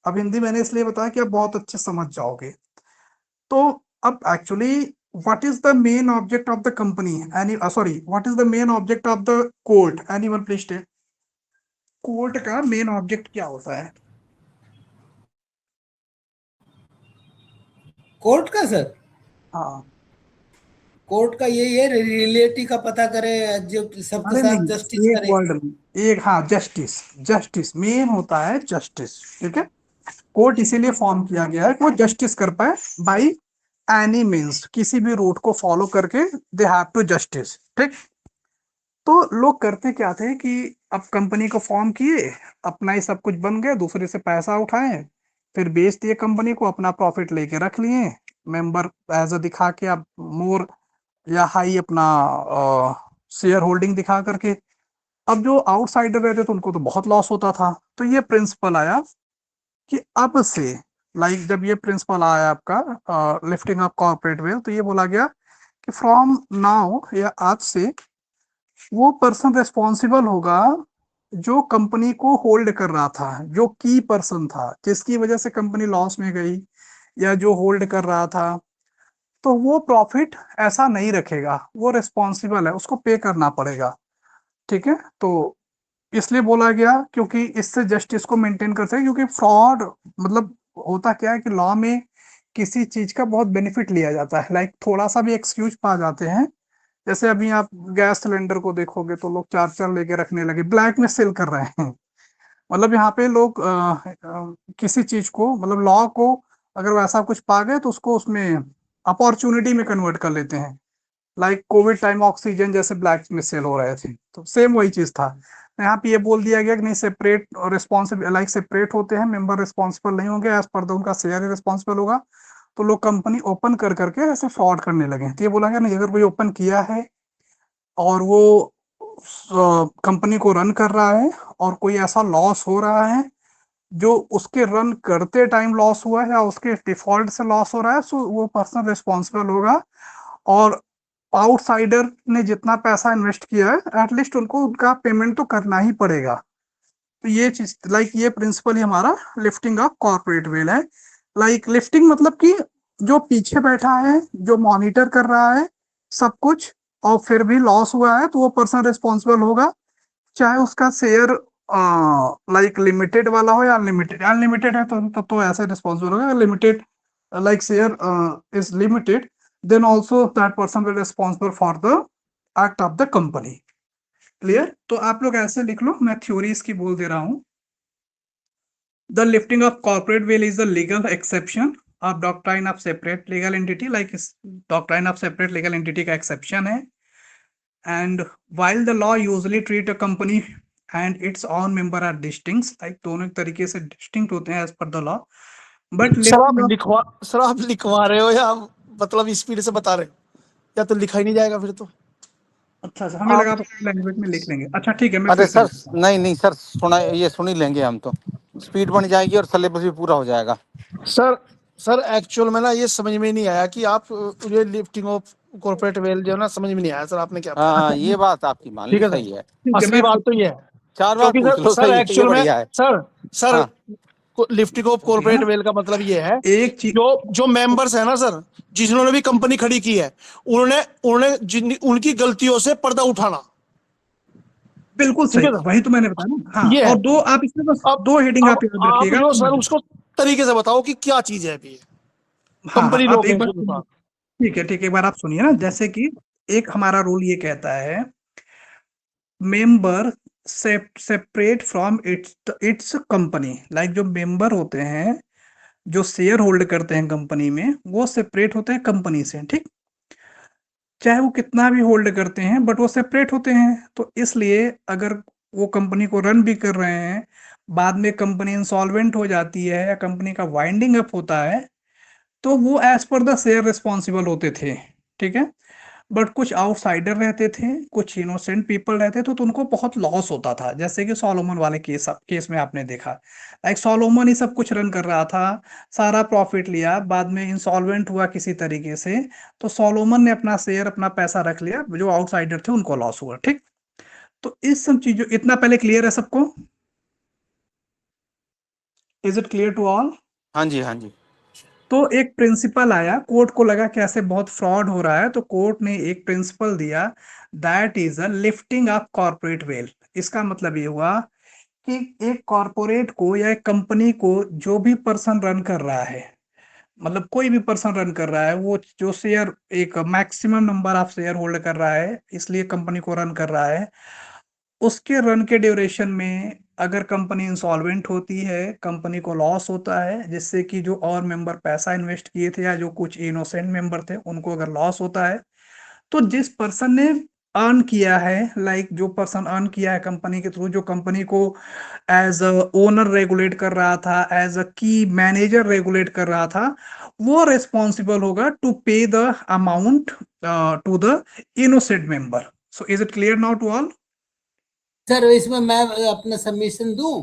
अब हिंदी मैंने इसलिए बताया कि आप बहुत अच्छे समझ जाओगे। तो अब actually what is the main object of the company? What is the main object of the court? Anyone please state. Court का मेन ऑब्जेक्ट क्या होता है? कोर्ट का सर, हाँ, कोर्ट का यही है, रिलेटिव का पता करे, जो सबके अरे साथ नहीं, जस्टिस एक करे। वर्ड में, एक, हाँ, जस्टिस। जस्टिस मेन होता है, जस्टिस, ठीक है। कोर्ट इसीलिए फॉर्म किया गया है कि वो जस्टिस कर पाए बाई एनी मीन्स, किसी भी रूट को फॉलो करके दे हैव टू जस्टिस, ठीक। तो लोग करते क्या थे कि अब कंपनी को फॉर्म किए, अपना ही सब कुछ बन गया, दूसरे से पैसा उठाए, फिर बेच दिए कंपनी को, अपना प्रॉफिट लेके रख लिए, मेंबर एज अ दिखा के, अब मोर या हाई अपना शेयर होल्डिंग दिखा करके। अब जो आउटसाइडर रहते थे उनको तो बहुत लॉस होता था। तो ये प्रिंसिपल आया कि अब से, लाइक जब ये प्रिंसिपल आया आपका लिफ्टिंग ऑफ कॉर्पोरेट वेल्थ, तो ये बोला गया कि फ्रॉम नाउ, या आज से, वो पर्सन रिस्पॉन्सिबल होगा जो कंपनी को होल्ड कर रहा था, जो की पर्सन था, जिसकी वजह से कंपनी लॉस में गई, या जो होल्ड कर रहा था, तो वो प्रॉफिट ऐसा नहीं रखेगा, वो रिस्पॉन्सिबल है, उसको पे करना पड़ेगा, ठीक है। तो इसलिए बोला गया क्योंकि इससे जस्टिस को मेंटेन करते हैं, क्योंकि फ्रॉड मतलब होता क्या है कि लॉ में किसी चीज का बहुत बेनिफिट लिया जाता है, लाइक थोड़ा सा भी एक्सक्यूज पा जाते हैं। जैसे अभी आप गैस सिलेंडर को देखोगे तो लोग चार चार लेके रखने लगे, ब्लैक में सेल कर रहे हैं। मतलब यहाँ पे लोग किसी चीज को, मतलब लॉ को अगर वैसा कुछ पा गए तो उसको उसमें अपॉर्चुनिटी में कन्वर्ट कर लेते हैं। लाइक कोविड टाइम ऑक्सीजन जैसे ब्लैक में सेल हो रहे थे, तो सेम वही चीज था। यहाँ पे ये बोल दिया गया कि नहीं, सेपरेट और रिस्पॉन्सिबल, लाइक सेपरेट होते हैं, मेंबर रिस्पॉन्सिबल नहीं होंगे, एज पर उनका शेयर ही रिस्पॉन्सिबल होगा। तो लोग कंपनी ओपन कर करके ऐसे फ्रॉड करने लगे। तो ये बोला गया नहीं, अगर कोई ओपन किया है और वो कंपनी को रन कर रहा है और कोई ऐसा लॉस हो रहा है जो उसके रन करते टाइम लॉस हुआ है, या उसके डिफॉल्ट से लॉस हो रहा है, सो वो पर्सन रिस्पॉन्सिबल होगा। और आउटसाइडर ने जितना पैसा इन्वेस्ट किया है, एटलीस्ट उनको उनका पेमेंट तो करना ही पड़ेगा। तो ये चीज, लाइक ये प्रिंसिपल ही हमारा लिफ्टिंग ऑफ कॉर्पोरेट वेल है। लाइक लिफ्टिंग मतलब कि जो पीछे बैठा है, जो मॉनिटर कर रहा है सब कुछ, और फिर भी लॉस हुआ है, तो वो पर्सन रिस्पॉन्सिबल होगा, चाहे उसका शेयर लाइक लिमिटेड वाला हो या अनलिमिटेड। अनलिमिटेड है तो तब तो ऐसे रिस्पॉन्सिबल होगा। Limited, like share is limited, then also that person will responsible for the act of the company. Clear? तो आप लोग ऐसे लिख लो, मैं थ्योरी इसकी बोल दे रहा हूं। The lifting of corporate veil is a legal exception of doctrine of separate legal entity, like doctrine of separate legal entity का exception है। And while the law usually treat a company and its own member are distinct, like दोनों एक तरीके से distinct होते हैं as per the law, but sir आप लिखवा रहे हो या मतलब स्पीड से बता रहे हो, या तो लिखा ही नहीं जाएगा फिर तो। अच्छा, हमें लगा लैंग्वेज में लिख लेंगे। अच्छा ठीक है, मैं अरे फिर सर नहीं सर, सुन ही लेंगे हम तो, स्पीड बन जाएगी और सिलेबस भी पूरा हो जाएगा। सर एक्चुअल में ना ये समझ में नहीं आया कि आप ये लिफ्टिंग ऑफ कॉर्पोरेट वेल जो है ना, समझ में नहीं आया सर आपने क्या बताया। हाँ, ये बात आपकी मान ली, सही है। असली बात तो ये है, 4 बार क्योंकि पूछ लो, सर सही है, एक्चुअल में बढ़िया है। सर हाँ। लिफ्टिंग ऑफ कॉर्पोरेट वेल का मतलब ये है, एक चीज, जो मेंबर्स है ना सर, जिन्होंने भी कंपनी खड़ी की है, उन्होंने उनकी गलतियों से पर्दा उठाना। बिल्कुल सही, वही तो मैंने बताया ना। हाँ, ये और दो आप इसमें बस दो हेडिंग आप याद रखिएगा। जो सर उसको तरीके से बताओ कि क्या चीज है अभी हाँ, कंपनी आप लोग एक बार, ठीक है, एक बार आप सुनिए ना। जैसे कि एक हमारा रूल ये कहता है, member separate from it's company, like जो मेंबर होते हैं, जो शेयर होल्ड करते हैं कंपनी में, वो सेपरेट होते हैं कंपनी से, ठीक। चाहे वो कितना भी होल्ड करते हैं, बट वो सेपरेट होते हैं। तो इसलिए अगर वो कंपनी को रन भी कर रहे हैं, बाद में कंपनी इंसॉल्वेंट हो जाती है या कंपनी का वाइंडिंग अप होता है, तो वो as per the share responsible होते थे, ठीक है। बट कुछ आउटसाइडर रहते थे, कुछ इनोसेंट पीपल रहते थे, तो उनको बहुत लॉस होता था। जैसे कि सोलोमन वाले केस में आपने देखा, लाइक सोलोमन ही सब कुछ रन कर रहा था, सारा प्रॉफिट लिया, बाद में इंसॉल्वेंट हुआ किसी तरीके से, तो सोलोमन ने अपना शेयर, अपना पैसा रख लिया, जो आउटसाइडर थे उनको लॉस हुआ, ठीक। तो इस सब चीजों, इतना पहले क्लियर है सबको? Is it clear to all? हाँ जी, हाँ जी। तो एक प्रिंसिपल आया, कोर्ट को लगा कि ऐसे बहुत फ्रॉड हो रहा है, तो कोर्ट ने एक प्रिंसिपल दिया, that is a lifting of corporate veil. इसका मतलब ये हुआ कि एक कॉर्पोरेट को या एक कंपनी को जो भी पर्सन रन कर रहा है, मतलब कोई भी पर्सन रन कर रहा है, वो जो शेयर एक maximum number of share hold कर रहा है, इसलिए कंपनी को रन कर रहा है, उसके रन के ड्यूरेशन में अगर कंपनी इंसॉल्वेंट होती है, कंपनी को लॉस होता है, जिससे कि जो और मेंबर पैसा इन्वेस्ट किए थे या जो कुछ इनोसेंट मेंबर थे उनको अगर लॉस होता है, तो जिस पर्सन ने अर्न किया है, लाइक जो पर्सन अर्न किया है कंपनी के थ्रू, जो कंपनी को एज अ ओनर रेगुलेट कर रहा था, एज अ की मैनेजर रेगुलेट कर रहा था, वो रिस्पॉन्सिबल होगा to pay the amount to the innocent member. So is it clear now to all? Sir इसमें मैं अपना सबमिशन दूं?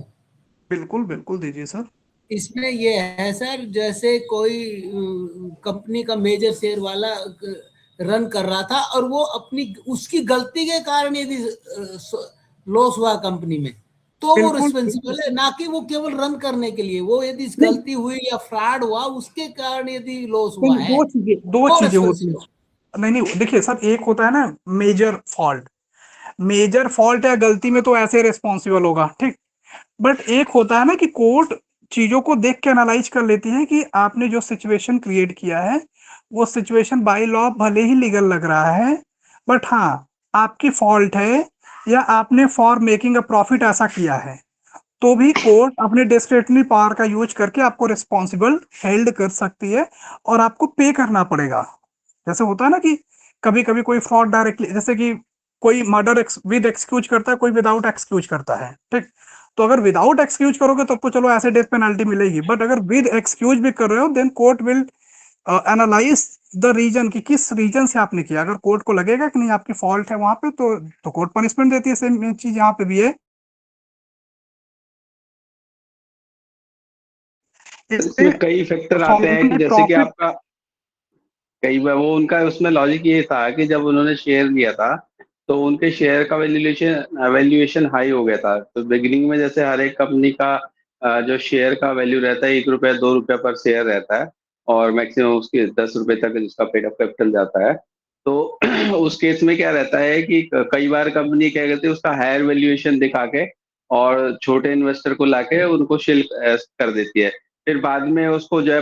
बिल्कुल बिल्कुल दीजिए सर। इसमें ये है सर, जैसे कोई कंपनी का मेजर शेयर वाला रन कर रहा था और वो अपनी उसकी गलती के कारण यदि लॉस हुआ कंपनी में, तो वो बिल्कुल रिस्पॉन्सिबल है, ना कि वो केवल रन करने के लिए। वो यदि गलती हुई या फ्रॉड हुआ उसके कारण यदि लॉस हुआ है, दो वो चीजें होती responsible। है। नहीं नहीं, देखिए सर, एक होता है ना मेजर फॉल्ट, मेजर फॉल्ट या गलती में तो ऐसे रिस्पॉन्सिबल होगा, ठीक। बट एक होता है ना कि कोर्ट चीजों को देख के एनालाइज कर लेती है कि आपने जो सिचुएशन क्रिएट किया है, वो सिचुएशन बाय लॉ भले ही लीगल लग रहा है, बट हाँ आपकी फॉल्ट है, या आपने फॉर मेकिंग अ प्रॉफिट ऐसा किया है, तो भी कोर्ट अपने डिस्क्रिशनरी पावर का यूज करके आपको रिस्पॉन्सिबल हेल्ड कर सकती है, और आपको पे करना पड़ेगा। जैसे होता है ना कि कभी कभी कोई फ्रॉड डायरेक्टली, जैसे कि कोई मर्डर विद एक्सक्यूज करता है, कोई विदाउट एक्सक्यूज करता है, ठीक। तो अगर विदाउट एक्सक्यूज करोगे तब तो चलो ऐसे डेथ पेनल्टी मिलेगी, बट अगर विद एक्सक्यूज भी कर रहे हो, then court will analyse the reason कि किस रीजन से आपने किया। अगर कोर्ट को लगेगा कि नहीं आपकी फॉल्ट है वहां पे, तो कोर्ट पनिशमेंट देती है। सेम चीज यहाँ पे भी है। इसमें कई फैक्टर आते हैं कि जैसे कि प्रॉफिट। आपका कई बार वो उनका उसमें लॉजिक ये था कि जब उन्होंने शेयर लिया था तो उनके शेयर का वैल्यूएशन हाई हो गया था। तो बिगिनिंग में जैसे हर एक कंपनी का जो शेयर का वैल्यू रहता है 1 रुपया 2 रुपया पर शेयर रहता है, और मैक्सिमम उसके 10 रुपए तक उसका पेड अप कैपिटल जाता है। तो उस केस में क्या रहता है कि कई बार कंपनी क्या करती है, उसका हायर वैल्यूएशन दिखा के और छोटे इन्वेस्टर को लाके उनको शिल कर देती है। फिर बाद में उसको जो है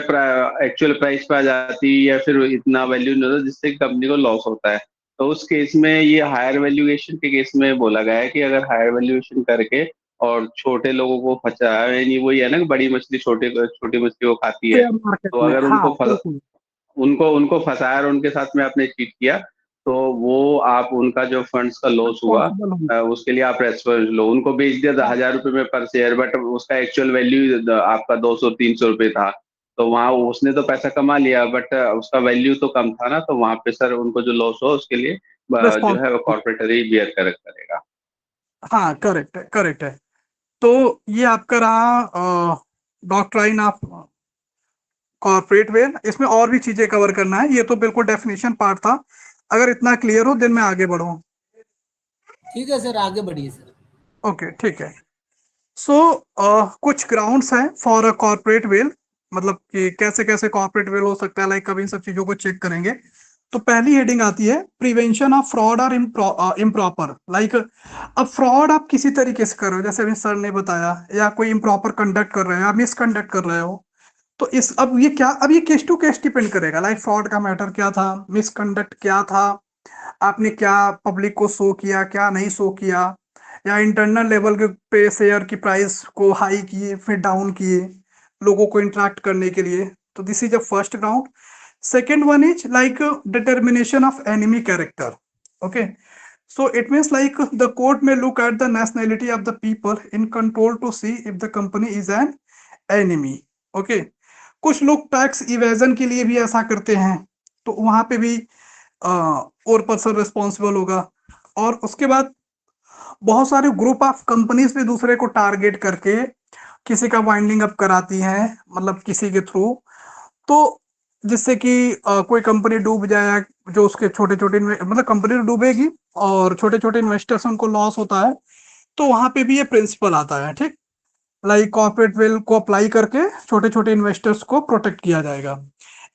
एक्चुअल प्राइस पे आ जाती है, या फिर इतना वैल्यू नहीं होता जिससे कंपनी को लॉस होता है। तो उस केस में ये हायर वैल्यूएशन के केस में बोला गया है कि अगर हायर वैल्यूएशन करके और छोटे लोगों को फंसाया, यानी वही है ना कि बड़ी मछली छोटी मछली को खाती है। शेयर मार्केट तो में, अगर हाँ बिल्कुल। उनको उनको फंसाया और उनके साथ में आपने चीट किया, तो वो आप उनका जो फंड्स का लॉस हुआ रिस्पॉन्सिबल होंगे। उसके लिए आप रेस्पॉन्सिबल हो। उनको बेच दिया हाँ 1000 रुपए में पर शेयर, बट उसका एक्चुअल वैल्यू आपका 200-300 रुपए था। तो वहां उसने तो पैसा कमा लिया, बट उसका वैल्यू तो कम था ना, तो वहां पे सर उनको जो लॉस हो उसके लिए जो है वो रिस्पॉन्सिबल। कॉर्पोरेटर ही बियर करेगा। हाँ करेक्ट है, करेक्ट है। तो ये आपका रहा डॉक्ट्राइन ऑफ कॉर्पोरेट वेल। इसमें और भी चीजें कवर करना है, ये तो बिल्कुल डेफिनेशन पार्ट था। अगर इतना क्लियर हो देन मैं आगे बढ़ूं। ठीक है सर, आगे बढ़िए सर। ओके ठीक है। सो कुछ ग्राउंड्स हैं फॉर अ कॉर्पोरेट वेल, मतलब कि कैसे कैसे कॉर्पोरेट वेल हो सकता है, लाइक कभी इन सब चीजों को चेक करेंगे। तो पहली हेडिंग आती है प्रिवेंशन ऑफ फ्रॉड और इम्प्रॉपर, लाइक अब फ्रॉड आप किसी तरीके से कर रहे हो, जैसे अभी सर ने बताया, या कोई इम्प्रॉपर कंडक्ट कर रहे हो या मिसकंडक्ट कर रहे हो, तो इस अब ये क्या, अब ये केस टू केस डिपेंड करेगा, लाइक फ्रॉड का मैटर क्या था, मिसकंडक्ट क्या था, आपने क्या पब्लिक को शो किया, क्या नहीं शो किया, या इंटरनल लेवल के पे शेयर की प्राइस को हाई किए फिर डाउन किए लोगों को इंटरेक्ट करने के लिए। तो this is a first ground. Second one is like determination of enemy character. Okay, so it means like the court may look at the nationality of the people in control to see if the company is an enemy. okay, कुछ लोग tax evasion के लिए भी ऐसा करते हैं, तो वहां पे भी और पर्सन रिस्पॉन्सिबल होगा। और उसके बाद बहुत सारे ग्रुप ऑफ कंपनीज भी दूसरे को टारगेट करके किसी का वाइंडिंग अप कराती हैं, मतलब किसी के थ्रू, तो जिससे कि कोई कंपनी डूब जाए, जो उसके छोटे छोटे मतलब कंपनी तो डूबेगी और छोटे छोटे इन्वेस्टर्स उनको लॉस होता है, तो वहां पे भी ये प्रिंसिपल आता है, ठीक। लाइक कॉर्पोरेट वेल को अप्लाई करके छोटे छोटे इन्वेस्टर्स को प्रोटेक्ट किया जाएगा।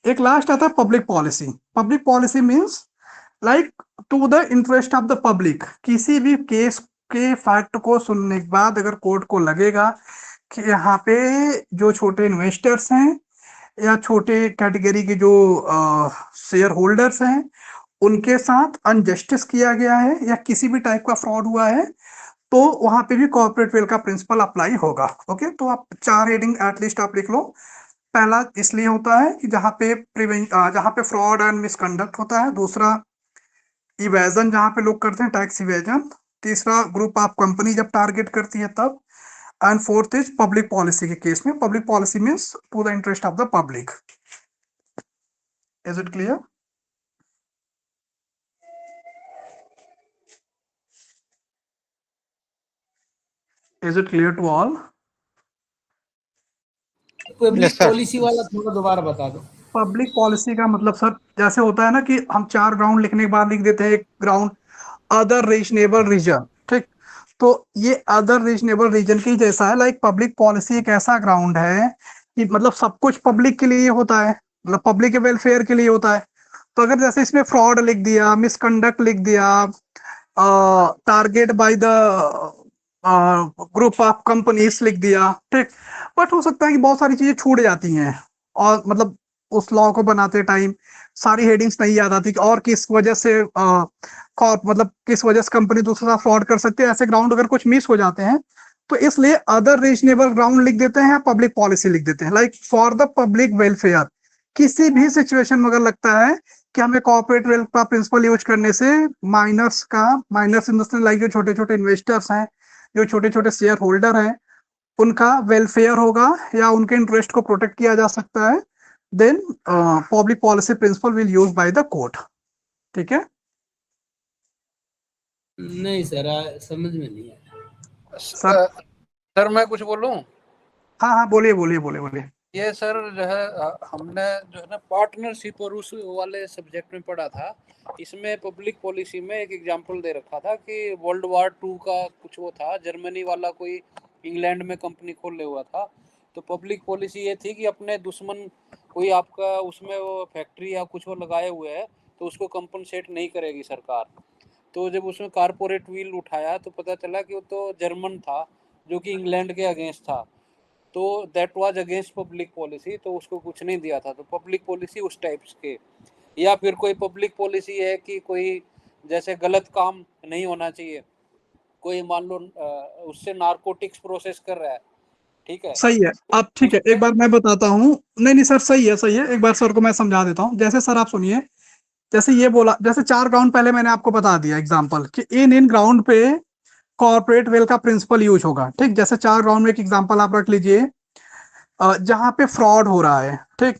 एक लास्ट आता है public policy. Public policy means like to the interest of the public. किसी भी केस के फैक्ट को सुनने के बाद अगर कोर्ट को लगेगा कि यहाँ पे जो छोटे इन्वेस्टर्स हैं या छोटे कैटेगरी के जो शेयर होल्डर्स हैं उनके साथ अनजस्टिस किया गया है या किसी भी टाइप का फ्रॉड हुआ है, तो वहां पे भी कॉर्पोरेट वेल का प्रिंसिपल अप्लाई होगा। ओके, तो आप 4 हेडिंग एटलीस्ट आप लिख लो। पहला इसलिए होता है कि जहाँ पे फ्रॉड एंड मिसकंडक्ट होता है। दूसरा इवेजन, जहाँ पे लोग करते हैं टैक्स इवेजन। तीसरा ग्रुप ऑफ कंपनी जब टारगेट करती है तब। And fourth is public policy के केस में। Public policy means to the interest of the public. Is it clear? Is it clear to all? Public Yes, sir. Policy वाला थोड़ा दोबारा बता दो। पब्लिक पॉलिसी का मतलब सर जैसे होता है ना कि हम 4 ग्राउंड लिखने के बाद लिख देते हैं एक ग्राउंड अदर रीजनेबल रीजन, ठीक। तो ये अदर रीजनेबल रीजन की जैसा है। लाइक पब्लिक पॉलिसी एक ऐसा ग्राउंड है कि मतलब सब कुछ पब्लिक के लिए होता है, मतलब पब्लिक के वेलफेयर के लिए होता है। तो अगर जैसे इसमें फ्रॉड लिख दिया, मिसकंडक्ट लिख दिया, target by the group of companies लिख दिया, ठीक। बट हो सकता है कि बहुत सारी चीजें छूट जाती हैं और मतलब उस लॉ को बनाते टाइम सारी हेडिंग्स नहीं याद आती कि और किस वजह से मतलब किस वजह से कंपनी दूसरे साथ फ्रॉड कर सकती है। ऐसे ग्राउंड अगर कुछ मिस हो जाते हैं तो इसलिए अदर रीजनेबल ग्राउंड लिख देते हैं या पब्लिक पॉलिसी लिख देते हैं। Like for the public welfare. किसी भी सिचुएशन में अगर लगता है कि हमें कॉर्पोरेट वेल्थ का प्रिंसिपल यूज करने से माइनर्स इन द लाइक जो छोटे छोटे इन्वेस्टर्स हैं, जो छोटे छोटे शेयर होल्डर हैं, उनका वेलफेयर होगा या उनके इंटरेस्ट को प्रोटेक्ट किया जा सकता है, then public policy principle will use by the court. ठीक है? नहीं सर, समझ में नहीं आया। सर मैं कुछ बोलूं? हाँ, बोलिए बोलिए बोलिए बोलिए। ये सर जो है हमने जो है ना पार्टनरशिप और उस वाले सब्जेक्ट में पढ़ा था। इसमें पब्लिक पॉलिसी में एक एग्जांपल दे रखा था कि वर्ल्ड वार 2 का कुछ वो था, जर्मनी वाला कोई इंग्लैंड में कंपनी खोले हुआ था। तो पब्लिक पॉलिसी ये थी कि अपने दुश्मन कोई आपका उसमें वो फैक्ट्री या कुछ वो लगाए हुए है तो उसको कंपनसेट नहीं करेगी सरकार। तो जब उसमें कारपोरेट व्हील उठाया तो पता चला कि वो तो जर्मन था जो कि इंग्लैंड के अगेंस्ट था, तो that was against public policy, तो उसको कुछ नहीं दिया था। तो पब्लिक पॉलिसी उस टाइप्स के। या फिर कोई पब्लिक पॉलिसी है कि कोई जैसे गलत काम नहीं होना चाहिए, कोई मान लो उससे नारकोटिक्स प्रोसेस कर रहा है, ठीक है, सही है। अब ठीक है, एक बार मैं बताता हूँ। नहीं सर, सही है। एक बार सर को मैं समझा देता हूँ। जैसे सर आप सुनिए, जैसे ये बोला, जैसे 4 ग्राउंड पहले मैंने आपको बता दिया एग्जाम्पल कि इन ग्राउंड पे कॉर्पोरेट वेल का प्रिंसिपल यूज होगा, ठीक। जैसे 4 ग्राउंड में एक एग्जाम्पल आप रख लीजिए, जहां पे फ्रॉड हो रहा है, ठीक।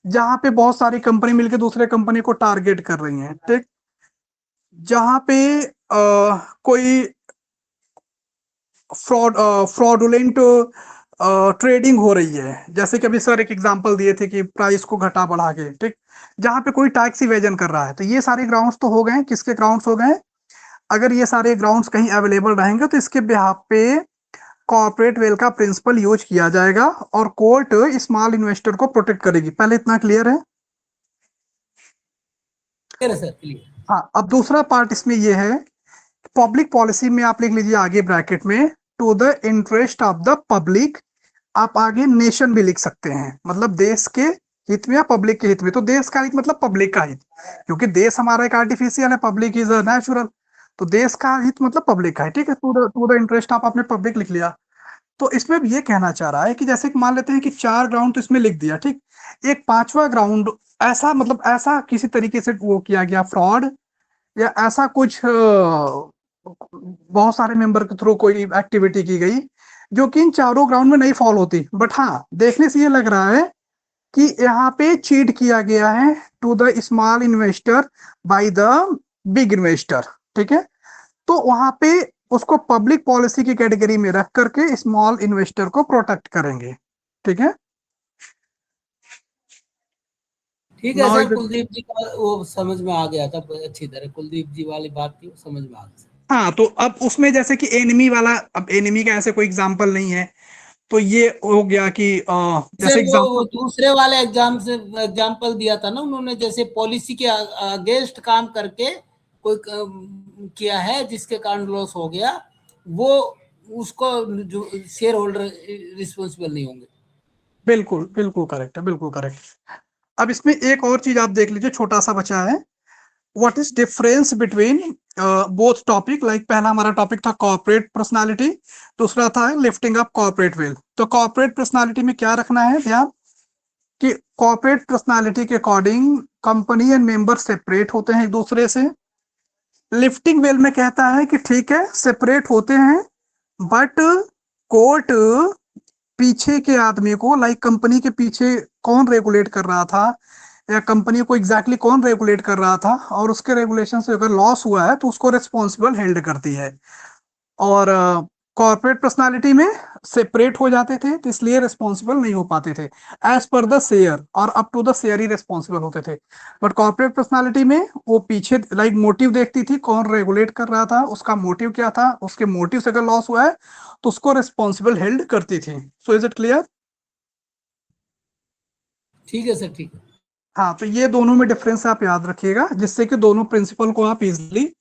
जहां पे बहुत सारी कंपनी मिलकर दूसरे कंपनी को टारगेट कर रही है, ठीक। जहां पे कोई फ्रॉडुलेंट ट्रेडिंग हो रही है, जैसे कि अभी सर एक एग्जांपल दिए थे कि प्राइस को घटा बढ़ा के, ठीक। जहां पे कोई टैक्स इवेजन कर रहा है। तो ये सारे ग्राउंड्स तो हो गए। किसके ग्राउंड्स हो गए? अगर ये सारे ग्राउंड्स कहीं अवेलेबल रहेंगे तो इसके बिहाफ पे कॉर्पोरेट वेल का प्रिंसिपल यूज किया जाएगा और कोर्ट स्मॉल इन्वेस्टर को प्रोटेक्ट करेगी। पहले इतना क्लियर है? Sir clear. हाँ, अब दूसरा पार्ट इसमें ये है, पब्लिक पॉलिसी में आप लिख लीजिए आगे ब्रैकेट में to the interest of the public. आप आगे नेशन भी लिख सकते हैं, मतलब देश के हित में या पब्लिक के हित में। तो देश का हित मतलब पब्लिक का हित, क्योंकि देश हमारा एक आर्टिफिशियल है, पब्लिक इज नेचुरल। तो देश का हित मतलब पब्लिक का है, ठीक है। टू द इंटरेस्ट ऑफ आपने पब्लिक लिख लिया। तो इसमें भी ये कहना चाह रहा है कि जैसे कि मान लेते हैं कि 4 ग्राउंड तो इसमें लिख दिया, ठीक। एक 5वां ग्राउंड ऐसा, मतलब ऐसा किसी तरीके से वो किया गया फ्रॉड या ऐसा कुछ बहुत सारे मेंबर के थ्रू कोई एक्टिविटी की गई जो कि इन 4 ग्राउंड में नहीं फॉल होती। बट हाँ, देखने से ये लग रहा है कि यहाँ पे चीट किया गया है to the small investor by the big investor, ठीक है। तो वहां पे उसको पब्लिक पॉलिसी की कैटेगरी में रख करके स्मॉल इन्वेस्टर को प्रोटेक्ट करेंगे, ठीक है। ठीक है सर, कुलदीप जी का वो समझ में आ गया था अच्छी तरह। कुलदीप जी वाली बात थी, वो समझ में आ गई। हाँ, तो अब उसमें जैसे कि एनिमी वाला, अब एनिमी का ऐसे कोई एग्जांपल नहीं है, तो ये हो गया कि जैसे सर वो एग्जांपल दूसरे वाले एग्जाम्पल दिया था ना उन्होंने, जैसे पॉलिसी के अगेंस्ट काम करके कोई किया है जिसके कारण लॉस हो गया, वो उसको जो शेयर होल्डर रिस्पॉन्सिबल नहीं होंगे। बिल्कुल बिल्कुल करेक्ट है, बिल्कुल करेक्ट। अब इसमें एक और चीज आप देख लीजिए, छोटा सा बचा है, what is difference between both topic. Like पहला हमारा टॉपिक था कॉर्पोरेट पर्सनालिटी, दूसरा था लिफ्टिंग अप कॉर्पोरेट वेल्थ। तो कॉर्पोरेट पर्सनालिटी में क्या रखना है ध्यान कि कॉर्पोरेट पर्सनालिटी के according company and member separate होते हैं एक दूसरे से। लिफ्टिंग वेल में कहता है कि ठीक है सेपरेट होते हैं, बट कोर्ट पीछे के आदमी को, लाइक कंपनी के पीछे कौन रेगुलेट कर रहा था या कंपनी को एग्जैक्टली कौन रेगुलेट कर रहा था, और उसके रेगुलेशन से अगर लॉस हुआ है तो उसको रिस्पॉन्सिबल हेल्ड करती है। और कॉर्पोरेट पर्सनालिटी में सेपरेट हो जाते थे तो इसलिए रिस्पॉन्सिबल नहीं हो पाते थे, एज पर द शेयर और अप टू द शेयर ही रिस्पॉन्सिबल होते थे। बट कॉर्पोरेट पर्सनालिटी में वो पीछे लाइक मोटिव देखती थी, कौन रेगुलेट कर रहा था, उसका मोटिव क्या था, उसके मोटिव से अगर लॉस हुआ है तो उसको रिस्पॉन्सिबल हेल्ड करती थी। सो इज इट क्लियर? ठीक है सर, ठीक है। हाँ, तो ये दोनों में डिफरेंस आप याद रखिएगा, जिससे कि दोनों प्रिंसिपल को आप इजिली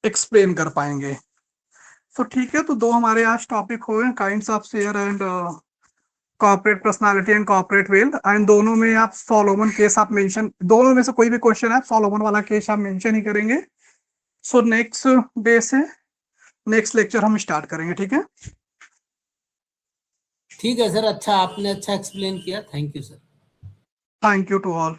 एक्सप्लेन कर पाएंगे। तो ठीक है, तो दो हमारे आज टॉपिक हो गए, kinds of share and corporate personality and corporate wealth. And दोनों में आप सोलोमन केस आप मेंशन, दोनों में से कोई भी क्वेश्चन है सोलोमन वाला केस आप मेंशन ही करेंगे। सो नेक्स्ट डे से नेक्स्ट लेक्चर हम स्टार्ट करेंगे, ठीक है? ठीक है सर, अच्छा आपने अच्छा एक्सप्लेन किया, thank you sir. Thank you to all.